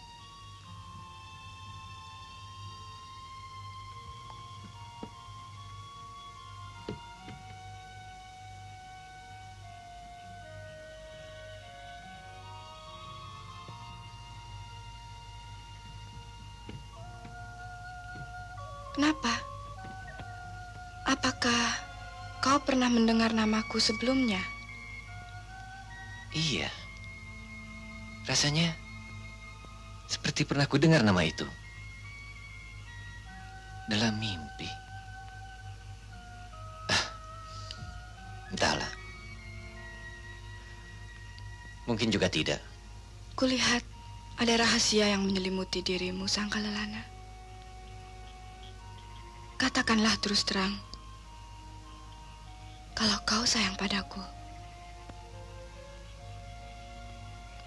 Kenapa? Apakah kau pernah mendengar namaku sebelumnya? Iya. Rasanya seperti pernah ku dengar nama itu. Dalam mimpi. Entahlah. Mungkin juga tidak. Kulihat ada rahasia yang menyelimuti dirimu, Sangkalelana. Katakanlah terus terang, kalau kau sayang padaku.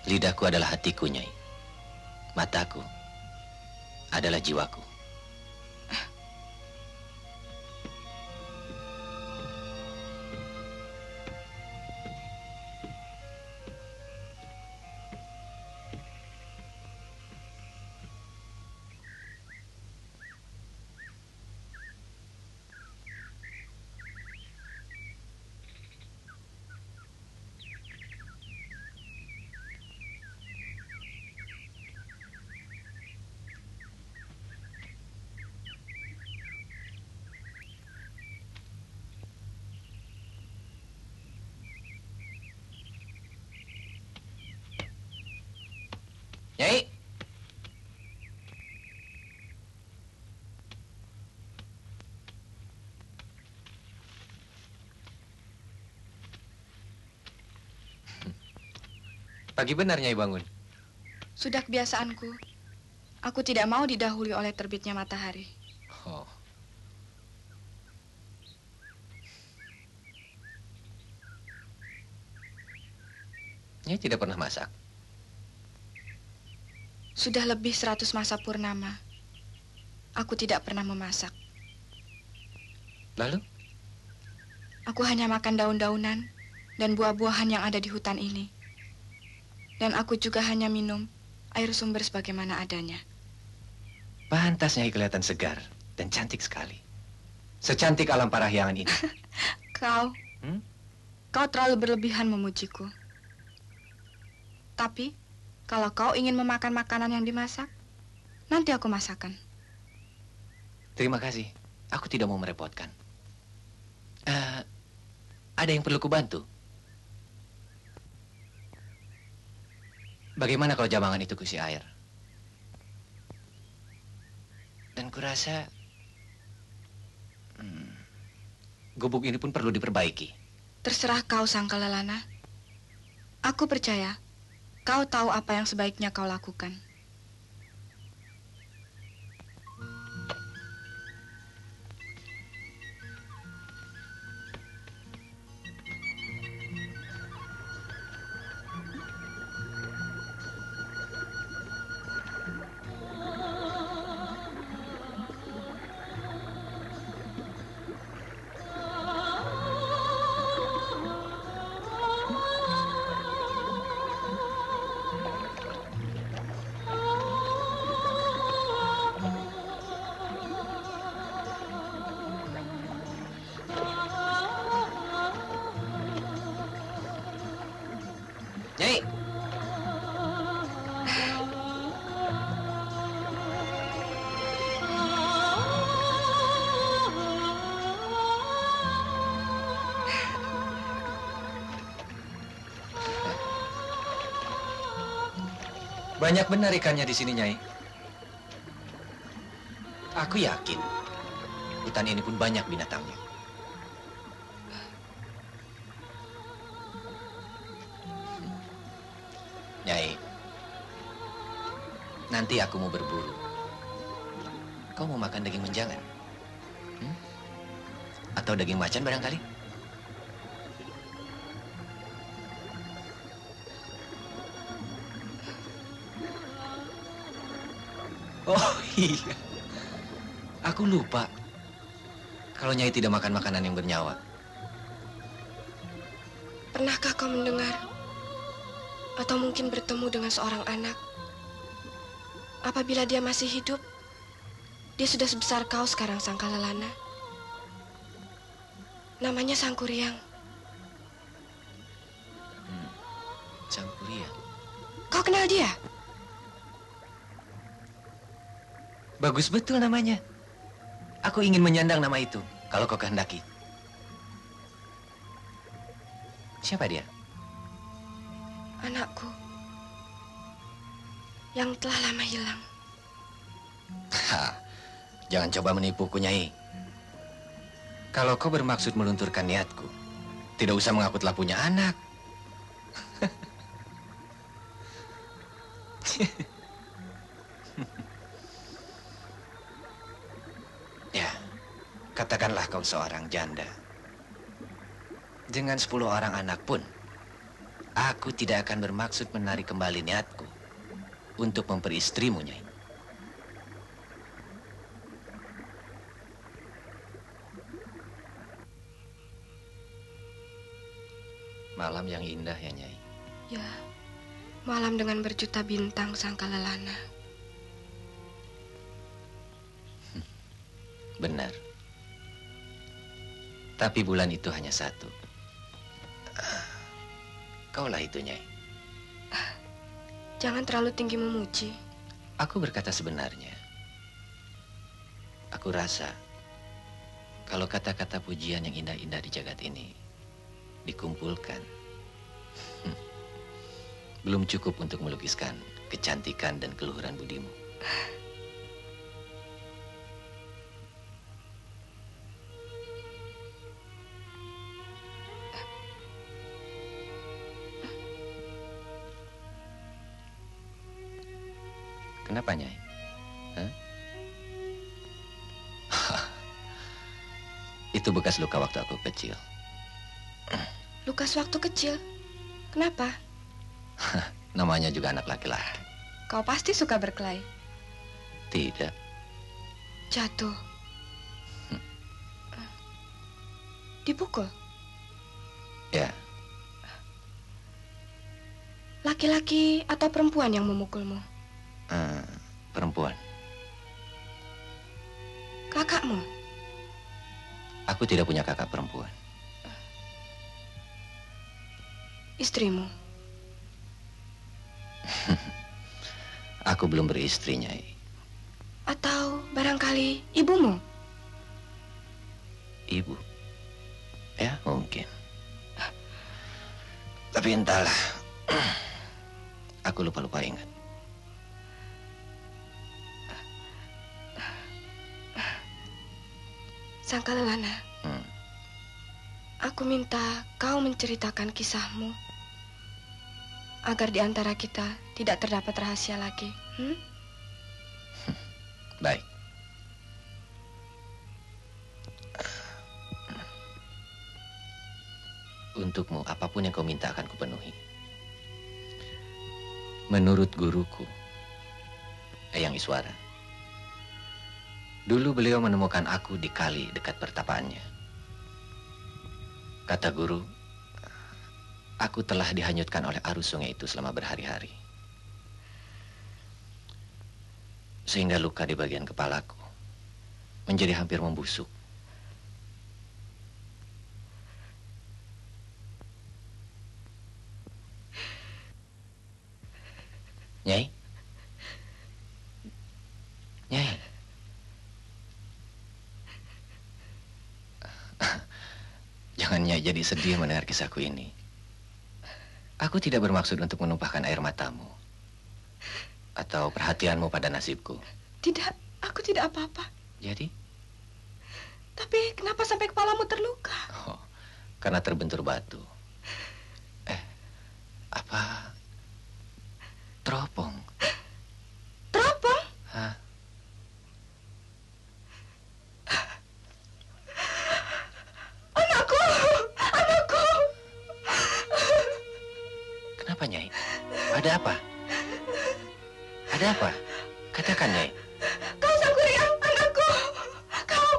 Lidahku adalah hatiku, Nyai. Mataku adalah jiwaku. Nyai. Pagi benar Nyai bangun. Sudah kebiasaanku. Aku tidak mau didahului oleh terbitnya matahari. Oh. Nyai tidak pernah masak. Sudah lebih 100 masa purnama. Aku tidak pernah memasak. Lalu? Aku hanya makan daun-daunan dan buah-buahan yang ada di hutan ini. Dan aku juga hanya minum air sumber sebagaimana adanya. Pantas Nyai kelihatan segar dan cantik sekali. Secantik alam parahyangan ini. Kau, Kau terlalu berlebihan memujiku. Tapi, kalau kau ingin memakan makanan yang dimasak, nanti aku masakan. Terima kasih. Aku tidak mau merepotkan. Ada yang perlu kubantu? Bagaimana kalau jambangan itu kuisi air? Dan kurasa gubuk ini pun perlu diperbaiki. Terserah kau, Sangkalelana. Aku percaya kau tahu apa yang sebaiknya kau lakukan. Nyai! Banyak benar ikannya di sini, Nyai. Aku yakin hutan ini pun banyak binatangnya. Nyai, nanti aku mau berburu. Kau mau makan daging menjangan? Atau daging macan barangkali? Oh iya, aku lupa. Kalau Nyai tidak makan makanan yang bernyawa. Pernahkah kau mendengar atau mungkin bertemu dengan seorang anak? Apabila dia masih hidup, dia sudah sebesar kau sekarang, Sangkalelana. Namanya Sangkuriang. Sangkuriang? Kau kenal dia? Bagus betul namanya. Aku ingin menyandang nama itu, kalau kau kehendaki. Siapa dia? Anakku yang telah lama hilang. Jangan coba menipuku, Nyai. Kalau kau bermaksud melunturkan niatku, tidak usah mengaku telah punya anak. Ya, katakanlah kau seorang janda. Dengan 10 orang anak pun, aku tidak akan bermaksud menarik kembali niatku untuk memperistrimu, Nyai. Malam yang indah ya, Nyai. Ya, malam dengan berjuta bintang, Sangkalelana. Benar. Tapi bulan itu hanya satu. Kaulah itu, Nyai. Jangan terlalu tinggi memuji. Aku berkata sebenarnya. Aku rasa kalau kata-kata pujian yang indah-indah di jagat ini dikumpulkan, belum cukup untuk melukiskan kecantikan dan keluhuran budimu. Kenapa, Nyai? Hah? Itu bekas luka waktu aku kecil. Luka waktu kecil? Kenapa? Namanya juga anak laki-laki. Kau pasti suka berkelahi. Tidak. Jatuh. Dipukul? Ya. Laki-laki atau perempuan yang memukulmu? Perempuan. Kakakmu? Aku tidak punya kakak perempuan. istrimu. Aku belum beristri, Nyai. Atau barangkali ibumu? Ibu? Ya, mungkin. Tapi entahlah. Aku lupa-lupa ingat. Sangkalelana, aku minta kau menceritakan kisahmu agar di antara kita tidak terdapat rahasia lagi. Baik. Untukmu, apapun yang kau minta akan kupenuhi. Menurut guruku, Eyang Iswara, dulu beliau menemukan aku di kali dekat pertapaannya. Kata guru, aku telah dihanyutkan oleh arus sungai itu selama berhari-hari. Sehingga luka di bagian kepalaku menjadi hampir membusuk. Nyai? Nyai? Jangan Nyai jadi sedih mendengar kisahku ini. Aku tidak bermaksud untuk menumpahkan air matamu atau perhatianmu pada nasibku. Tidak, aku tidak apa-apa. Jadi? Tapi kenapa sampai kepalamu terluka? Oh, karena terbentur batu. Apa? Teropong. Teropong? Hah? Anakku! Anakku! Kenapa, Nyai? Ada apa? Ada apa? Katakan, Nyai. Kau Sangkuriang, anakku! Kau!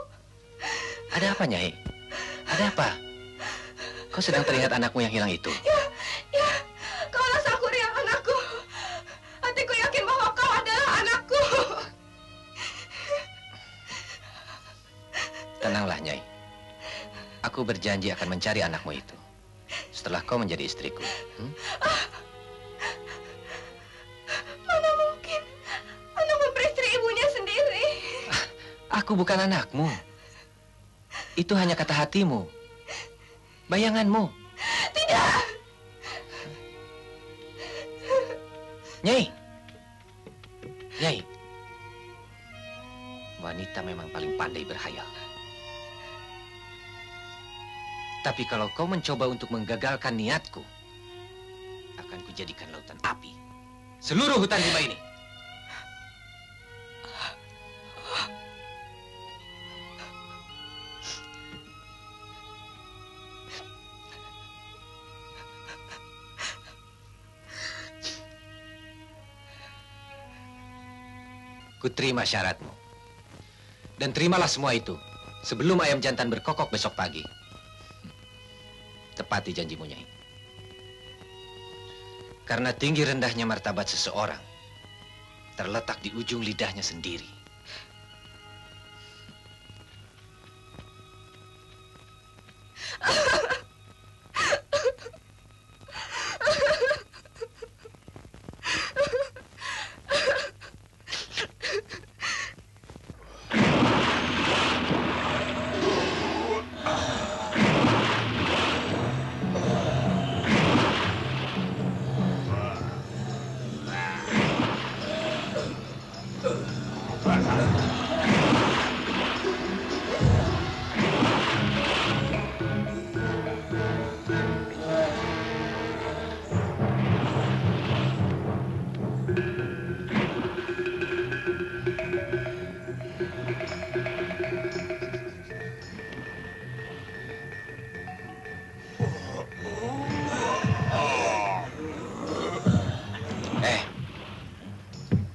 Ada apa, Nyai? Ada apa? Kau sedang teringat anakmu yang hilang itu? Ya, kaulah Sangkuriang, anakku. Hatiku yakin bahwa kau adalah anakku. Tenanglah, Nyai. Aku berjanji akan mencari anakmu itu setelah kau menjadi istriku. Mana mungkin anak memperistri ibunya sendiri. Aku bukan anakmu. Itu hanya kata hatimu. Bayanganmu. Tidak. Nyai. Nyai. Wanita memang paling pandai berhayal. Tapi kalau kau mencoba untuk menggagalkan niatku, akan kujadikan lautan api seluruh hutan rimba ini. Kuterima syaratmu. Dan terimalah semua itu sebelum ayam jantan berkokok besok pagi. Tepati janjimu, Nyai. Karena tinggi rendahnya martabat seseorang terletak di ujung lidahnya sendiri.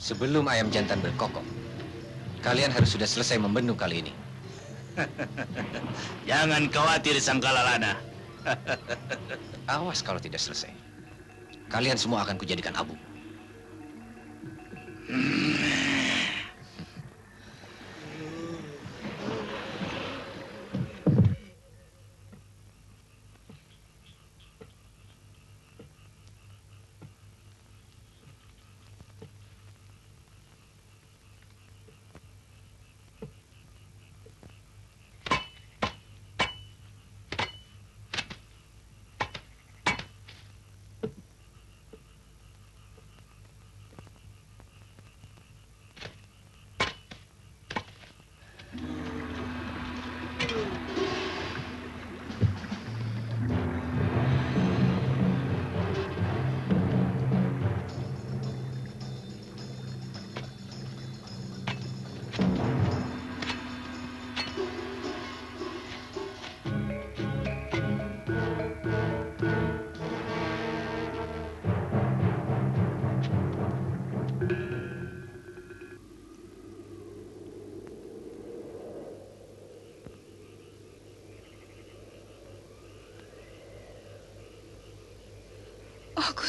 Sebelum ayam jantan berkokok, kalian harus sudah selesai membendung kali ini. Jangan khawatir, Sangkalalana. Awas kalau tidak selesai. Kalian semua akan kujadikan abu.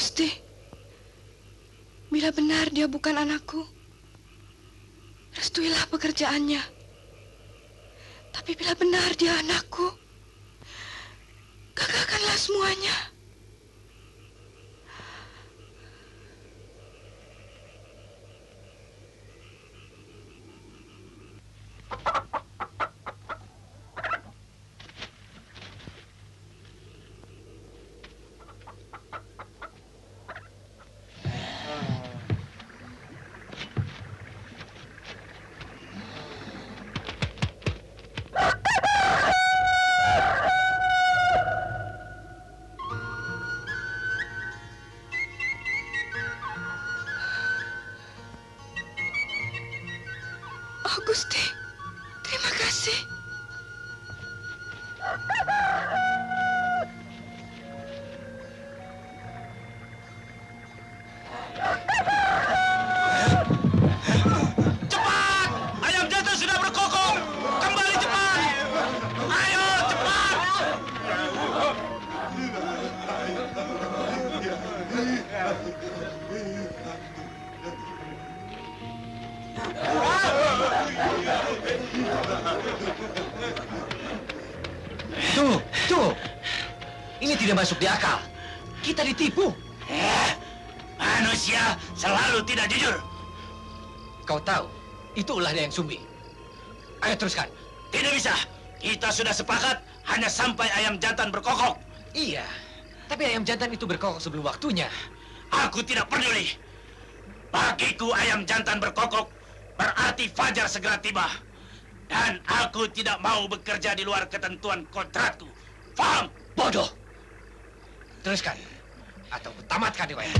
Gusti, bila benar dia bukan anakku, restuilah pekerjaannya. Tapi bila benar dia anakku, gagalkanlah semuanya. Oh, Gusti, terima kasih. Cepat! Ayam jantan sudah berkokok! Kembali cepat! Ayo, cepat! Tunggu. Ini tidak masuk di akal. Kita ditipu. Manusia selalu tidak jujur. Kau tahu, itu ulah Dayang Sumbi. Ayo teruskan. Tidak bisa. Kita sudah sepakat hanya sampai ayam jantan berkokok. Iya, tapi ayam jantan itu berkokok sebelum waktunya. Aku tidak peduli. Bagiku ayam jantan berkokok berarti fajar segera tiba. Dan aku tidak mau bekerja di luar ketentuan kontrakku. Faham? Bodoh. Teruskan. Atau tamatkan riwayat.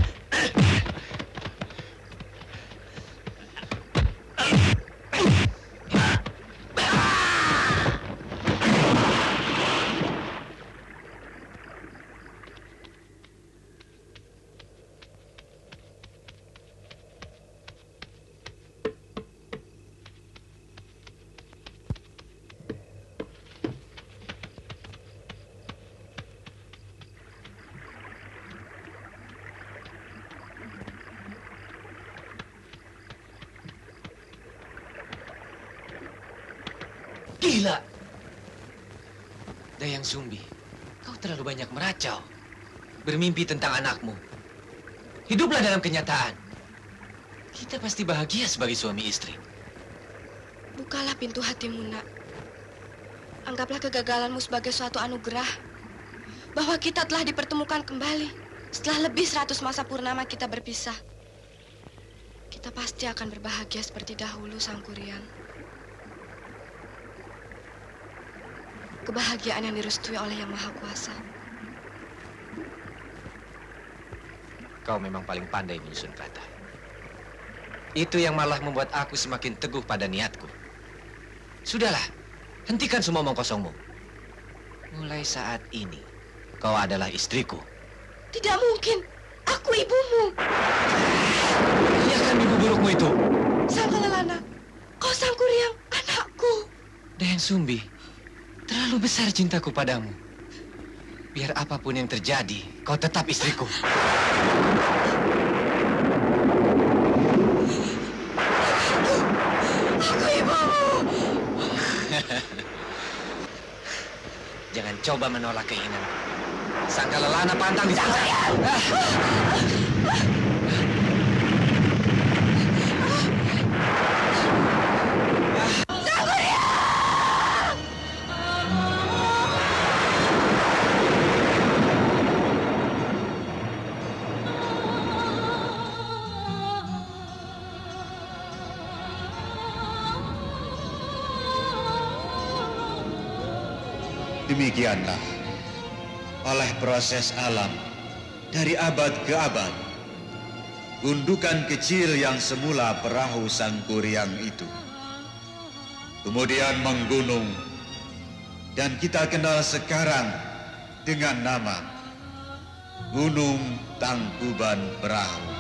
Gila! Dayang Sumbi, kau terlalu banyak meracau. Bermimpi tentang anakmu. Hiduplah dalam kenyataan. Kita pasti bahagia sebagai suami istri. Bukalah pintu hatimu, Nak. Anggaplah kegagalanmu sebagai suatu anugerah. Bahwa kita telah dipertemukan kembali. Setelah lebih 100 masa purnama kita berpisah. Kita pasti akan berbahagia seperti dahulu, Sang Kuryang. Kebahagiaan yang direstui oleh Yang Maha Kuasa. Kau memang paling pandai menyusun kata. Itu yang malah membuat aku semakin teguh pada niatku. Sudahlah, hentikan semua omong kosongmu. Mulai saat ini, kau adalah istriku. Tidak mungkin. Aku ibumu. Iya kan ibu burukmu itu? Sang Kelelana, kau Sang Kuryang, anakku. Dayang Sumbi, terlalu besar cintaku padamu. Biar apapun yang terjadi, kau tetap istriku. Aku ibumu. Jangan coba menolak keinginan. Sang Kelelana pantang disiksa. Demikianlah, oleh proses alam, dari abad ke abad, gundukan kecil yang semula perahu Sang Kuryang itu kemudian menggunung, dan kita kenal sekarang dengan nama Gunung Tangkuban Perahu.